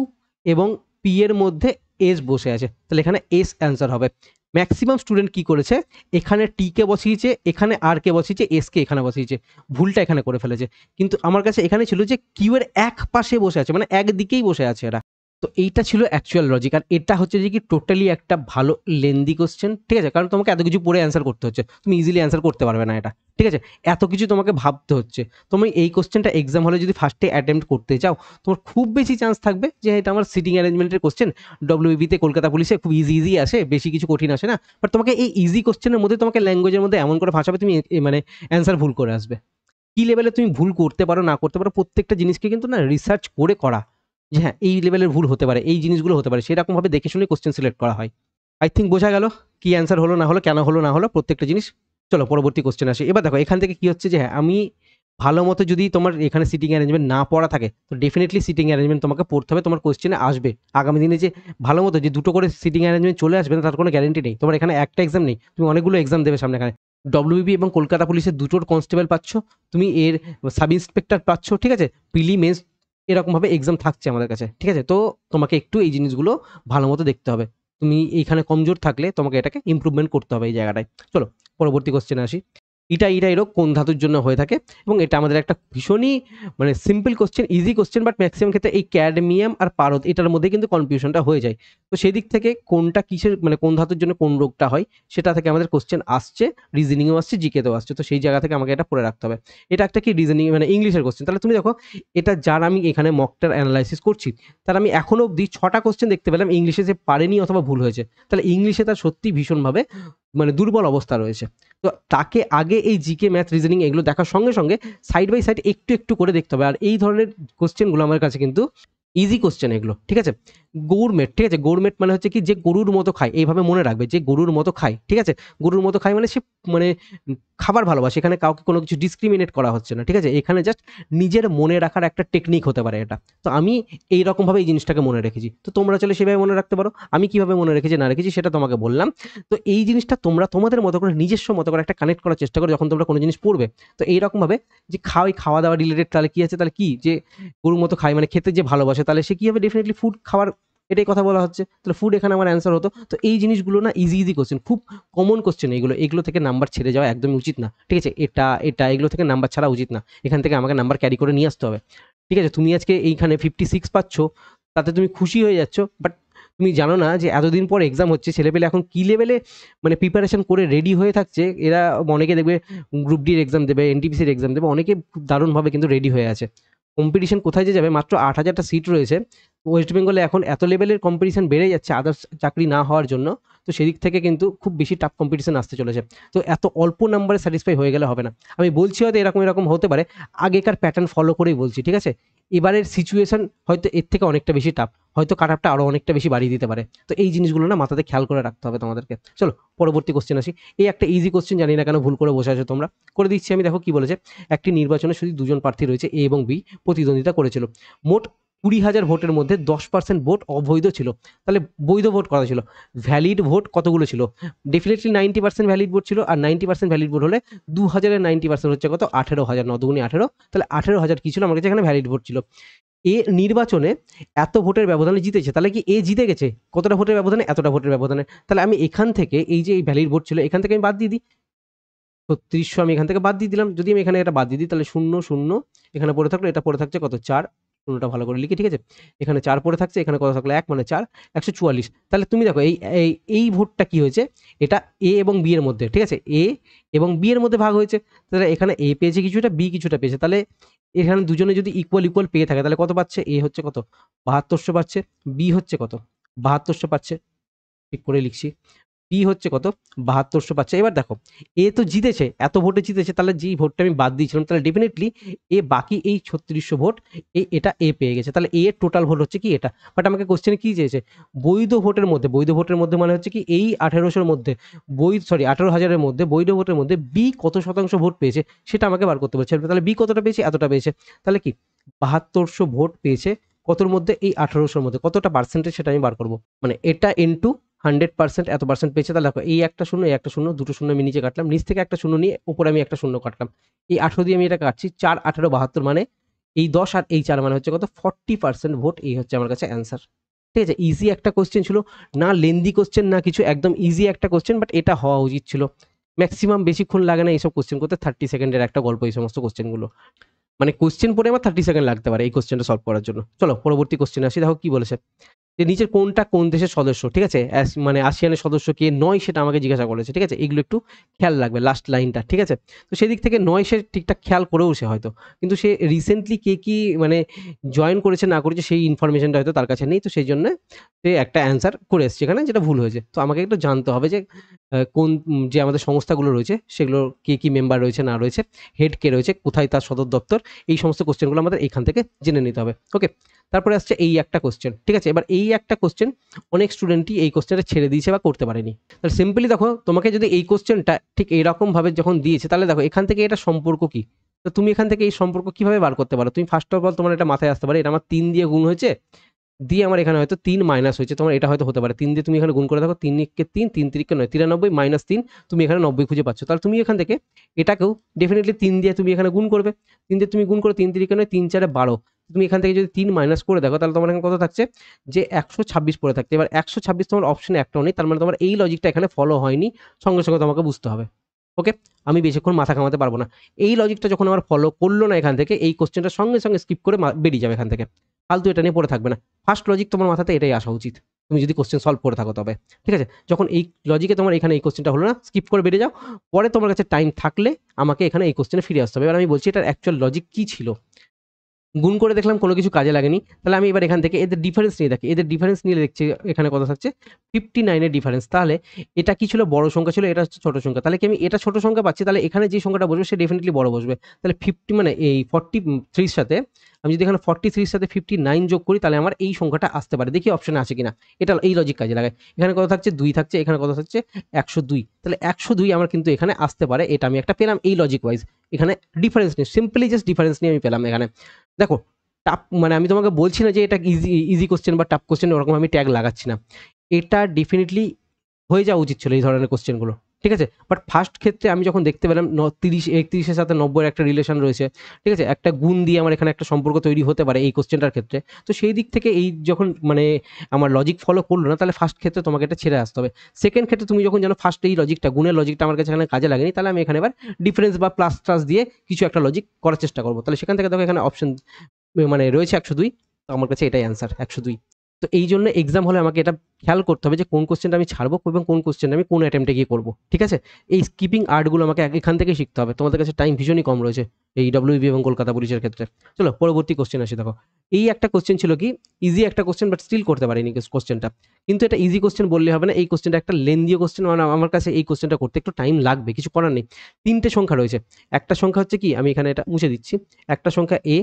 এবং পি এর মধ্যে এস বসে আছে, তাহলে এখানে এস অ্যান্সার হবে। ম্যাক্সিমাম স্টুডেন্ট কি করেছে, এখানে টি কে বসিয়েছে, এখানে আর কে বসিয়েছে, এস কে এখানে বসিয়েছে, ভুলটা এখানে করে ফেলেছে। কিন্তু আমার কাছে এখানে ছিল যে কিউ এর এক পাশে বসে আছে, মানে একদিকেই বসে আছে এরা। তো এইটা ছিল অ্যাকচুয়াল লজিক। আর এটা হচ্ছে যে কি টোটালি একটা ভালো লেন্দি কোশ্চেন, ঠিক আছে, কারণ তোমাকে এত কিছু পড়ে অ্যান্সার করতে হচ্ছে, তুমি ইজিলি অ্যান্সার করতে পারবে না এটা, ঠিক আছে, এত কিছু তোমাকে ভাবতে হচ্ছে। তুমি এই কোশ্চেনটা এক্সাম হলে যদি ফার্স্টে অ্যাটেম্প্ট করতে চাও, তোমার খুব বেশি চান্স থাকবে যে এটা আমার সিটিং অ্যারেঞ্জমেন্টের কোশ্চেন, ডব্লিউবিতে কলকাতা পুলিশে খুব ইজি ইজি আসে, বেশি কিছু কঠিন আসে না। বাট তোমাকে এই ইজি কোশ্চেনের মধ্যে তোমাকে ল্যাঙ্গুয়েজের মধ্যে এমন করে ভাষাবে তুমি মানে অ্যান্সার ভুল করে আসবে। কি লেভেলে তুমি ভুল করতে পারো না করতে পারো, প্রত্যেকটা জিনিসকে কিন্তু না রিসার্চ করে করা, যে হ্যাঁ এই লেভেলের ভুল হতে পারে, এই জিনিসগুলো হতে পারে, সেরকমভাবে দেখে শুনে কোশ্চেন সিলেক্ট করা হয়। আই থিঙ্ক বোঝা গেল কি অ্যান্সার হলো না হলো, কেন হলো না হলো প্রত্যেকটা জিনিস। চলো পরবর্তী কোশ্চেন আসি। এবার দেখো এখান থেকে কি হচ্ছে যে হ্যাঁ আমি ভালো মতো যদি তোমার এখানে সিটিং অ্যারেঞ্জমেন্ট না পড়া থাকে, তো ডেফিনেটলি সিটিং অ্যারেঞ্জমেন্ট তোমাকে পড়তে হবে, তোমার কোশ্চেনে আসবে আগামী দিনে। যে ভালো মতো যে দুটো করে সিটিং অ্যারেঞ্জমেন্ট চলে আসবে না তার কোনো গ্যারেন্টি নেই। তোমার এখানে একটা এক্সাম নেই, তুমি অনেকগুলো এক্সাম দেবে সামনে। এখানে ডব্লিউবি এবং কলকাতা পুলিশের দুটোর কনস্টেবল পাচ্ছ, তুমি এর সাব ইন্সপেক্টর পাচ্ছ, ঠিক আছে, প্রিলি মেন্স এরকমভাবে এক্সাম থাকছে আমাদের কাছে, ঠিক আছে। তো তোমাকে একটু এই জিনিসগুলো ভালো মতো দেখতে হবে। তুমি এইখানে কমজোর থাকলে তোমাকে এটাকে ইমপ্রুভমেন্ট করতে হবে এই জায়গাটায়। চলো পরবর্তী কোশ্চেনে আসি। ইটা এরো কোন ধাতুর জন্য হয়ে থাকে, এবং এটা আমাদের একটা ভীষণই মানে simple question, easy question, but maximum ক্ষেত্রে এই ক্যাডমিয়াম আর পারদ এটার মধ্যে কিন্তু কনফিউশনটা হয়ে যায়। তো সেই দিক থেকে কোনটা কিসের মানে কোন ধাতুর জন্য কোন রোগটা হয় সেটা থেকে আমাদের কোশ্চেন আসছে, রিজনিংও আসছে, জিকেতেও আসছে। তো সেই জায়গা থেকে আমাকে এটা পড়ে রাখতে হবে। এটা একটা কি রিজনিং মানে ইংলিশের কোশ্চেন। তাহলে তুমি দেখো এটা যার আমি এখানে মকটার অ্যানালাইসিস করছি, তার আমি এখনো অবধি 6টা কোশ্চেন দেখতে পেলাম ইংলিশে যে পারেনি অথবা ভুল হয়েছে। তাহলে ইংলিশে তার সত্যি ভীষণভাবে মানে দুর্বল অবস্থা রয়েছে। তো তাকে আগে এই জিকে ম্যাথ রিজনিং এগুলো দেখার সঙ্গে সঙ্গে সাইড বাই সাইড একটু একটু করে দেখতে হবে। আর এই ধরনের কোশ্চেনগুলো আমার কাছে কিন্তু ইজি কোশ্চেন এগুলো, ঠিক আছে। গৌরমেট, ঠিক আছে, গৌরমেট মানে হচ্ছে কি যে গরুর মতো খায়, এইভাবে মনে রাখবে যে গরুর মতো খায়, ঠিক আছে। গরুর মতো খায় মানে সে মানে খাবার ভালোবাসে, এখানে কাউকে কোনো কিছু ডিসক্রিমিনেট করা হচ্ছে না, ঠিক আছে। এখানে জাস্ট নিজের মনে রাখার একটা টেকনিক হতে পারে এটা। তো আমি এইরকমভাবে এই জিনিসটাকে মনে রেখেছি, তো তোমরা চলে সেভাবে মনে রাখতে পারো। আমি কিভাবে মনে রেখেছি না রেখেছি সেটা তোমাকে বললাম। তো এই জিনিসটা তোমরা তোমাদের মতো করে নিজস্ব মতো করে একটা কানেক্ট করার চেষ্টা করো যখন তোমরা কোনো জিনিস পড়বে। তো এইরকমভাবে যে খাওয়া দাওয়া রিলেটেড, তাহলে কি আছে, তাহলে কি যে গরুর মতো খায় মানে খেতে যে ভালোবাসে, তাহলে সে কি হবে, ডেফিনেটলি ফুড খাওয়ার, এটাই কথা বলা হচ্ছে। তাহলে ফুড এখানে আমার অ্যান্সার হতো। তো এই জিনিসগুলো না ইজি ইজি কোশ্চেন, খুব কমন কোশ্চেন এগুলো থেকে নাম্বার ছেড়ে যাওয়া একদমই উচিত না, ঠিক আছে। এটা এগুলো থেকে নাম্বার ছাড়া উচিত না, এখান থেকে আমাকে নাম্বার ক্যারি করে নিয়ে আসতে হবে, ঠিক আছে। তুমি আজকে এইখানে 56 পাচ্ছ, তাতে তুমি খুশি হয়ে যাচ্ছ, বাট তুমি জানো না যে এতদিন পর এক্সাম হচ্ছে, ছেলেপেলে এখন কি লেভেলে মানে প্রিপারেশন করে রেডি হয়ে থাকছে এরা। অনেকে দেখবে গ্রুপ ডির এক্সাম দেবে, এনটিপিসির এক্সাম দেবে, অনেকে খুব দারুণভাবে কিন্তু রেডি হয়ে আছে। কম্পিটিশন কোথায় যে যাবে, মাত্র 8,000টা সিট রয়েছে ওয়েস্ট বেঙ্গলে, এখন এত লেভেলের কম্পিটিশন বেড়ে যাচ্ছে আদার্স চাকরি না হওয়ার জন্য। তো সেদিক থেকে কিন্তু খুব বেশি টাফ কম্পিটিশন আসতে চলেছে। তো এত অল্প নাম্বারে স্যাটিসফাই হয়ে গেলে হবে না। আমি বলছি হয়তো এরকম এরকম হতে পারে, আগেকার প্যাটার্ন ফলো করেই বলছি, ঠিক আছে। এবারের সিচুয়েশন হয়তো এর থেকে অনেকটা বেশি টাফ, হয়তো কাট আপটা আরও অনেকটা বেশি বাড়িয়ে দিতে পারে। তো এই জিনিসগুলো না মাথাতে খেয়াল করে রাখতে হবে তোমাদেরকে। চলো পরবর্তী কোশ্চেন আসি। এই একটা ইজি কোশ্চেন, জানি না কেন ভুল করে বসে আছো তোমরা, করে দিচ্ছি আমি। দেখো কি বলেছে, একটি নির্বাচনে শুধু দুজন প্রার্থী রয়েছে, এ এবং বি, প্রতিদ্বন্দ্বিতা করেছিল। মোট 20,000 ভোটের মধ্যে 10% ভোট অবৈধ ছিল। তাহলে বৈধ ভোট কত ছিল, ভ্যালিড ভোট কতগুলো ছিল, ডেফিনেটলি 90% ভ্যালিড ভোট ছিল। আর 90% ভ্যালিড ভোট হলে 2,000-এর 90% হচ্ছে কত, 18,000, 9 দুগুণে 18, তাহলে 18,000 কি ছিল আমার কাছে এখানে ভ্যালিড ভোট ছিল। এ নির্বাচনে এত ভোটের ব্যবধানে জিতেছে, তাহলে কি এ জিতে গেছে কতটা ভোটের ব্যবধানে, এতটা ভোটের ব্যবধানে। তাহলে আমি এখান থেকে এই যে এই ভ্যালিড ভোট ছিল এখান থেকে আমি বাদ দিয়ে দিই, 3600 আমি এখান থেকে বাদ দিয়ে দিলাম। যদি আমি এখানে এটা বাদ দিয়ে দিই তাহলে 0 0 এখানে পড়ে থাকলো, এটা পড়ে থাকছে কত, 4, শূন্যটা ভালো করে লিখি, ঠিক আছে। এখানে 4 পড়ে থাকছে, এখানে কত থাকলো 1 মানে 4, 144। তাহলে তুমি দেখো এই ভোটটা কি হয়েছে, এটা এ এবং বি এর মধ্যে, ঠিক আছে, এ এবং বি এর মধ্যে ভাগ হয়েছে। তাহলে এখানে এ পেয়েছে কিছুটা, বি কিছুটা পেয়েছে। তাহলে এখানে দুজনে যদি ইকুয়াল পেয়ে থাকে তাহলে কত পাচ্ছে, এ হচ্ছে কত 7200 পাচ্ছে, বি হচ্ছে কত 7200 পাচ্ছে, ঠিক করে লিখছি। বি হচ্ছে কত 7200 পাচ্ছে। এবার দেখো এ তো জিতেছে, এত ভোটে জিতেছে, তাহলে যেই ভোটটা আমি বাদ দিয়েছিলাম তাহলে ডেফিনেটলি এ বাকি এই 3600 ভোট এটা এ পেয়ে গেছে। তাহলে এ এর টোটাল ভোট হচ্ছে কি এটা। বাট আমাকে কোশ্চেনে কি চেয়েছে, বৈধ ভোটের মধ্যে মানে হচ্ছে কি এই 1800-এর মধ্যে 18,000-এর মধ্যে বৈধ ভোটের মধ্যে বি কত শতাংশ ভোট পেয়েছে সেটা আমাকে বার করতে বলছে। তাহলে বি কতটা পেয়েছে, এতটা পেয়েছে। তাহলে কি 7200 ভোট পেয়েছে কতর মধ্যে, এই 1800-এর মধ্যে, কতটা পার্সেন্টেজ সেটা আমি বার করবো। মানে এটা ইনটু 100% এত পার্সেন্ট পেয়েছে। তাহলে দেখো এই একটা শূন্য, এই একটা শূন্য, দুটো শূন্য আমি নিচে কাটলাম, নিচ থেকে একটা শূন্য নিয়ে উপরে আমি একটা শূন্য কাটলাম। এই 18 দিয়ে আমি এটা কাটছি, 4 18 72, মানে এই 10 আর এই 4 মানে হচ্ছে কত 40% ভোট। এই হচ্ছে আমার কাছে অ্যান্সার। ঠিক আছে, ইজি একটা কোশ্চেন ছিল, না লেন্দি কোশ্চেন না কিছু, একদম ইজি একটা কোশ্চেন, বাট এটা হওয়া উচিত ছিল। ম্যাক্সিমাম বেশিক্ষণ লাগে না এইসব কোশ্চেন করতে, 30 সেকেন্ডের একটা গল্প এই সমস্ত কোশ্চেনগুলো। মানে কোশ্চেন পড়ে আমার 30 সেকেন্ড লাগতে পারে এই কোশ্চেনটা সলভ করার জন্য। চলো পরবর্তী কোশ্চেনে আসি, দেখো কি বলেছে। যে নিচের কোনটা কোন দেশের সদস্য, ঠিক আছে, মানে আসিয়ানের সদস্য কে নয় সেটা আমাকে জিজ্ঞাসা করেছে, ঠিক আছে, এগুলো একটু খেয়াল রাখবে লাস্ট লাইনটা, ঠিক আছে। তো সেদিক থেকে নয় সে ঠিকঠাক খেয়াল করেও সে হয়তো, কিন্তু সে রিসেন্টলি কে কি মানে জয়েন করেছে না করেছে সেই ইনফরমেশনটা হয়তো তার কাছে নেই, তো সেই জন্য সে একটা অ্যান্সার করে এসছে এখানে, যেটা ভুল হয়েছে। তো আমাকে একটু জানতে হবে যে কোন যে আমাদের সংস্থাগুলো রয়েছে সেগুলো কে কি মেম্বার রয়েছে না রয়েছে, হেড কে রয়েছে, কোথায় তার সদর দপ্তর, এই সমস্ত কোশ্চেনগুলো আমাদের এখান থেকে জেনে নিতে হবে। ওকে, তারপরে আসছে এই একটা কোশ্চেন, ঠিক আছে। এবার এই একটা কোশ্চেন অনেক স্টুডেন্টই এই কোশ্চেনটা ছেড়ে দিয়েছে বা করতে পারেনি। তাহলে সিম্পলি দেখো, তোমাকে যদি এই কোশ্চেনটা ঠিক এইরকম ভাবে যখন দিয়েছে, তাহলে দেখো এখান থেকে এটা সম্পর্ক কি, তো তুমি এখান থেকে এই সম্পর্ক কিভাবে বার করতে পারো। তুমি ফার্স্ট অফ অল তোমার এটা মাথায় আসতে পারে, এটা আমার 3 দিয়ে গুণ হয়েছে, দিয়ে আমার এখানে হয়তো 3 মাইনাস হয়েছে, তোমার এটা হয়তো হতে পারে 3 দিয়ে তুমি এখানে গুণ করে দেখো, 3 কে 3, 3 3 9, 93 মাইনাস 3, তুমি এখানে 90 খুঁজে পাচ্ছ। তাহলে তুমি এখান থেকে এটাকেও ডেফিনেটলি 3 দিয়ে তুমি এখানে গুণ করবে, 3 দিয়ে তুমি গুণ করো, 3 3 9, 3 4 12, তুমি এখান থেকে যদি 3 মাইনাস করে দেখো, তাহলে তোমার এখানে কত থাকছে, যে 126 পড়ে থাকছে। এবার 126 তোমার অপশনে একটাও নেই, তার মানে তোমার এই লজিকটা এখানে ফলো হয়নি, সঙ্গে সঙ্গে তোমাকে বুঝতে হবে। ওকে, আমি বেশিক্ষণ মাথা ঘামাতে পারবো না। এই লজিকটা যখন আমার ফলো করলো না এখান থেকে, এই কোশ্চেনটা সঙ্গে সঙ্গে স্কিপ করে বেরিয়ে যাবে এখান থেকে, ফালতু এটা নিয়ে পড়ে থাকবে না। ফার্স্ট লজিক তোমার মাথাতে এটাই আসা উচিত, তুমি যদি কোশ্চেন সলভ করে থাকো তবে, ঠিক আছে। যখন এই লজিকে তোমার এখানে এই কোশ্চেনটা হলো না, স্কিপ করে বেরিয়ে যাও, পরে তোমার কাছে টাইম থাকলে আমাকে এখানে এই কোশ্চেনে ফিরে আসতে হবে। এবার আমি বলছি এটার অ্যাকচুয়াল লজিক কি ছিল। গুণ করে দেখলাম কোনো কিছু কাজে লাগেনি, তাহলে আমি এবার এখান থেকে এদের ডিফারেন্স নিয়ে দেখি, এদের ডিফারেন্স নিয়ে দেখছি এখানে কত থাকছে, 59 এর ডিফারেন্স। তাহলে এটা কি ছিল, বড় সংখ্যা ছিল, এটা হচ্ছে ছোট সংখ্যা, তাহলে কি আমি এটা ছোট সংখ্যা পাচ্ছি, তাহলে এখানে যে সংখ্যাটা বসবে সে ডেফিনেটলি বড় বসবে। তাহলে 50 মানে এই 43 সাথে আমি যদি এখানে 43 সাথে 59 যোগ করি, তাহলে আমার এই সংখ্যাটা আসতে পারে, দেখি অপশনে আছে কিনা। এটা এই লজিক কাজে লাগায়। এখানে কত থাকছে, 2 থাকছে, এখানে কত থাকছে, 102, তাহলে 102 আমার কিন্তু এখানে আসতে পারে, এটা আমি একটা পেলাম এই লজিক ওয়াইজ। এখানে ডিফারেন্স নিয়ে, সিম্পলি জাস্ট ডিফারেন্স নিয়ে আমি পেলাম এখানে। দেখো, টাফ মানে আমি তোমাকে বলছি না যে এটা ইজি ইজি কোশ্চেন বা টাফ কোশ্চেন, ওরকম আমি ট্যাগ লাগাচ্ছি না। এটা ডেফিনেটলি হয়ে যাওয়া উচিত ছিল এই ধরনের কোশ্চেনগুলো, ঠিক আছে। বাট ফার্স্ট ক্ষেত্রে আমি যখন দেখতে পেলাম 30 31-এর সাথে 90-এর একটা রিলেশন রয়েছে, ঠিক আছে, একটা গুণ দিয়ে আমার এখানে একটা সম্পর্ক তৈরি হতে পারে এই কোশ্চেনটার ক্ষেত্রে, তো সেই দিক থেকে এই যখন মানে আমার লজিক ফলো করলো না, তাহলে ফার্স্ট ক্ষেত্রে তোমাকে এটা ছেড়ে আসতে হবে। সেকেন্ড ক্ষেত্রে তুমি যখন জানো ফার্স্ট এই লজিকটা, গুণের লজিকটা আমার কাছে এখানে কাজে লাগেনি, তাহলে আমি এখানে এবার ডিফারেন্স বা প্লাস ট্রাস দিয়ে কিছু একটা লজিক করার চেষ্টা করবো। তাহলে সেখান থেকে দেখো এখানে অপশন মানে রয়েছে 102, তো আমার কাছে এটাই অ্যান্সার 102। তো এই জন্য এক্সাম হলে আমাকে এটা খেয়াল করতে হবে যে কোন কোশ্চেনটা আমি ছাড়বো এবং কোন কোশ্চেনটা আমি কোন অ্যাটেম্পটে গিয়ে করবো, ঠিক আছে। এই স্কিপিং আর্টগুলো আমাকে এখান থেকেই শিখতে হবে, তোমাদের কাছে টাইম ভীষণই কম রয়েছে এই ডব্লিউবি এবং কলকাতা পুলিশের ক্ষেত্রে। চলো পরবর্তী কোশ্চেন আসি, দেখো এই একটা কোশ্চেন ছিল কি, ইজি একটা কোশ্চেন, বাট স্টিল করতে পারিনি কোশ্চেনটা। কিন্তু এটা ইজি কোশ্চেন বললে হবে না, এই কোশ্চেনটা একটা লেন্দিও কোশ্চেন, মানে আমার কাছে এই কোশ্চেনটা করতে একটু টাইম লাগবে, কিছু করার নেই। 3টে সংখ্যা রয়েছে, একটা সংখ্যা হচ্ছে কি, আমি এখানে এটা মুছে দিচ্ছি, একটা সংখ্যা এ,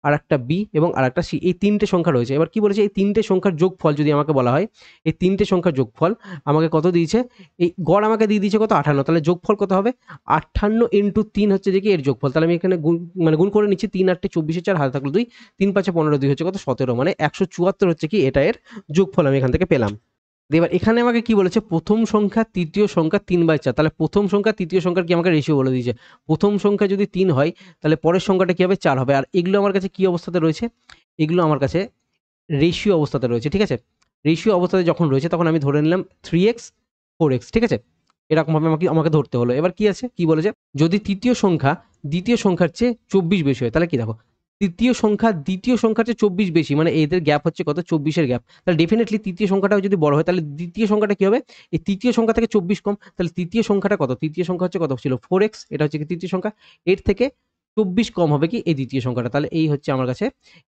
আর একটা বি এবং আর একটা সি, এই 3টে সংখ্যা রয়েছে। এবার কি বলেছে, এই 3টে সংখ্যার যোগফল যদি আমাকে বলা হয়, এই 3টে সংখ্যার যোগফল আমাকে কত দিয়েছে, এই গড় আমাকে দিয়ে দিয়েছে কত, 58, তাহলে যোগফল কত হবে, 58 ইন্টু 3 হচ্ছে দেখি এর যোগফল। তাহলে আমি এখানে গুণ মানে গুণ করে নিচ্ছি, 3 8 24, 4 হাতে থাকলো 2, 3 5 15, 2 হচ্ছে কত 17, মানে 174 হচ্ছে কি এটা এর যোগফল আমি এখান থেকে পেলাম। এবার এখানে আমাকে কি বলেছে, প্রথম সংখ্যা তৃতীয় সংখ্যা 3/4, তাহলে প্রথম সংখ্যা তৃতীয় সংখ্যার কি আমাকে রেশিও বলে দিয়েছে। প্রথম সংখ্যা যদি 3 হয়, তাহলে পরের সংখ্যাটা কি হবে, 4 হবে। আর এগুলো আমার কাছে কি অবস্থাতে রয়েছে, এগুলো আমার কাছে রেশিও অবস্থাতে রয়েছে, ঠিক আছে। রেশিও অবস্থাতে যখন রয়েছে তখন আমি ধরে নিলাম 3x 4x, ঠিক আছে, এরকমভাবে আমাকে আমাকে ধরতে হলো। এবার কি আছে, কি বলেছে, যদি তৃতীয় সংখ্যা দ্বিতীয় সংখ্যার চেয়ে 24 বেশি হয়, তাহলে কি দেখো, তৃতীয় সংখ্যা দ্বিতীয় সংখ্যার চেয়ে 24 বেশি, মানে এদের গ্যাপ হচ্ছে কত, 24-এর গ্যাপ। তাহলে ডেফিনেটলি তৃতীয় সংখ্যাটাও যদি বড় হয়, তাহলে দ্বিতীয় সংখ্যাটা কি হবে, এই তৃতীয় সংখ্যা থেকে 24 কম, তাহলে তৃতীয় সংখ্যাটা কত, তৃতীয় সংখ্যা হচ্ছে কত ছিল 4x, এটা হচ্ছে কি তৃতীয় সংখ্যা, এর থেকে 24 কম হবে কি এই দ্বিতীয় সংখ্যাটা। তাহলে এই হচ্ছে আমার কাছে,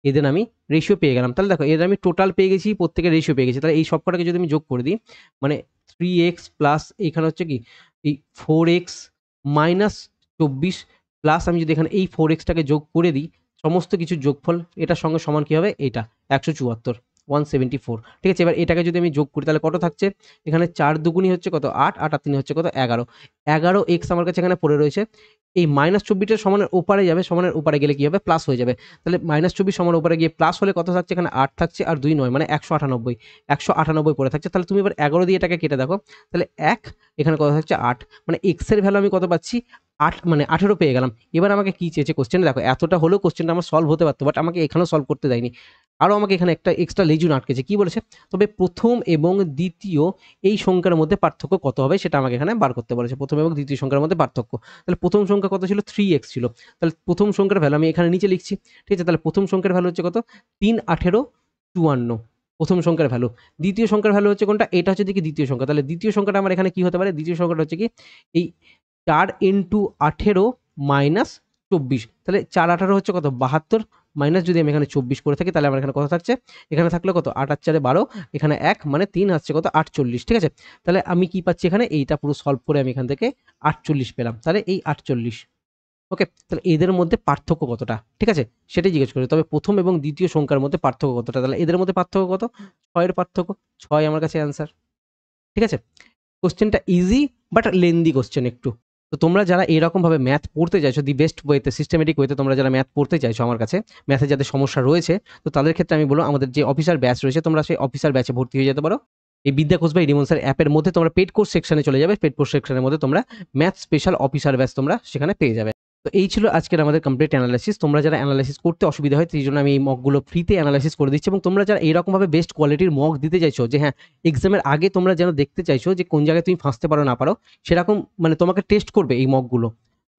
এদের আমি রেশিও পেয়ে গেলাম। তাহলে দেখো এদের আমি টোটাল পেয়ে গেছি, প্রত্যেকের রেশিও পেয়ে গেছি। তাহলে এই সবকটাকে যদি আমি যোগ করে দিই, মানে 3x প্লাস এখানে হচ্ছে কি এই 4x মাইনাস 24 প্লাস আমি যদি এখানে এই 4x-টাকে যোগ করে দিই, সমস্ত কিছুর যোগফল এটার সঙ্গে সমান কি হবে, এটা 174, 174, ঠিক আছে। এবার এটাকে যদি আমি যোগ করি, তাহলে কত থাকছে, এখানে 4 দুগুণই হচ্ছে কত 8, 8 আর 3 হচ্ছে কত 11, 11x আমার কাছে এখানে পড়ে রয়েছে। এই -24-এর সমানের ওপারে যাবে, সমানের ওপারে গেলে কি হবে, প্লাস হয়ে যাবে। তাহলে -24 সমান ওপারে গিয়ে প্লাস হলে কত থাকছে, এখানে 8 থাকছে আর 2 9, মানে 198, 198 পড়ে থাকছে। তাহলে তুমি এবার 11 দিয়ে এটাকে কেটে দেখো, তাহলে 1, এখানে কত থাকছে 8, মানে x এর ভ্যালু আমি কত পাচ্ছি, 8, মানে 18 পেয়ে গেলাম। এবার আমাকে কি চেয়েছে কোশ্চেনে, দেখো এতটা হলেও কোশ্চেনটা আমার সলভ হতে পারতো, বাট আমাকে এখানেও সলভ করতে দেয়নি। আরও আমাকে এখানে একটা এক্সট্রা লেজুন আটকেছে, কি বলেছে, তবে প্রথম এবং দ্বিতীয় এই সংখ্যার মধ্যে পার্থক্য কত হবে সেটা আমাকে এখানে বার করতে বলেছে, প্রথম এবং দ্বিতীয় সংখ্যার মধ্যে পার্থক্য। তাহলে প্রথম সংখ্যা কত ছিল, 3x ছিল, তাহলে প্রথম সংখ্যার ভ্যালু আমি এখানে নিচে লিখছি, ঠিক আছে। তাহলে প্রথম সংখ্যার ভ্যালু হচ্ছে কত, 3 18 54, প্রথম সংখ্যার ভ্যালু। দ্বিতীয় সংখ্যার ভ্যালু হচ্ছে কোনটা, এটা হচ্ছে দেখি দ্বিতীয় সংখ্যা, তাহলে দ্বিতীয় সংখ্যাটা আমার এখানে কি হতে পারে, দ্বিতীয় সংখ্যাটা হচ্ছে কি এই 4 ইন্টু 18 মাইনাস 24, তাহলে 4 18 হচ্ছে কত 72, মাইনাস যদি আমি এখানে 24 করে থাকি তাহলে আমার এখানে কত থাকছে, এখানে থাকলো কত 8 8 4 12, এখানে 1 মানে 3 আসছে কত 48, ঠিক আছে। তাহলে আমি কি পাচ্ছি এখানে, এইটা পুরো সলভ করে আমি এখান থেকে 48 পেলাম, তাহলে এই 48, ওকে। তাহলে এদের মধ্যে পার্থক্য কতটা, ঠিক আছে, সেটাই জিজ্ঞেস করি। তবে প্রথম এবং দ্বিতীয় সংখ্যার মধ্যে পার্থক্য কতটা, তাহলে এদের মধ্যে পার্থক্য কত, 6 এর পার্থক্য, 6 আমার কাছে অ্যান্সার, ঠিক আছে। কোশ্চেনটা ইজি বাট লেন্দি কোশ্চেন একটু। তো তোমরা যারা এরকমভাবে ম্যাথ পড়তে চাইছো দি বেস্ট ওয়েতে, সিস্টেমেটিক ওয়েতে তোমরা যারা ম্যাথ পড়তে চাইছো আমার কাছে, ম্যাথে যাদের সমস্যা রয়েছে, তো তাদের ক্ষেত্রে আমি বলবো আমাদের যে অফিসার ব্যাচ রয়েছে তোমরা সেই অফিসার ব্যাচে ভর্তি হয়ে যেতে পারো। এই বিদ্যা কোর্স বাই রিমন স্যার অ্যাপের মধ্যে তোমরা পেড কোর্স সেকশনে চলে যাবে, পেড কোর্স সেকশনের মধ্যে তোমরা ম্যাথ স্পেশাল অফিসার ব্যাচ তোমরা সেখানে পেয়ে যাবে। তো এই ছিল আজকের আমাদের কমপ্লিট অ্যানালাইসিস। তোমরা যারা অ্যানালাইসিস করতে অসুবিধা হয় সেই জন্য আমি এই মকগুলো ফ্রিতে অ্যানালাইসিস করে দিচ্ছি, এবং তোমরা যারা এরকমভাবে বেস্ট কোয়ালিটির মক দিতে চাইছো, যে হ্যাঁ এক্সামের আগে তোমরা যেন দেখতে চাইছো যে কোন জায়গায় তুমি ফাঁসতে পারো না পারো, সেরকম মানে তোমাকে টেস্ট করবে এই মকগুলো,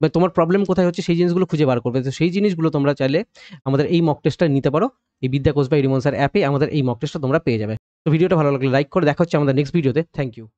বা তোমার প্রবলেম কোথায় হচ্ছে সেই জিনিসগুলো খুঁজে বার করবে। তো সেই জিনিসগুলো তোমরা চাইলে আমাদের এই মক টেস্টটা নিতে পারো, এই বিদ্যা কোর্স বাই রিমন স্যার অ্যাপে আমাদের এই মক টেস্টটা তোমরা পেয়ে যাবে। তো ভিডিওটা ভালো লাগলে লাইক করে, দেখা হচ্ছে আমাদের নেক্সট ভিডিওতে। Thank you.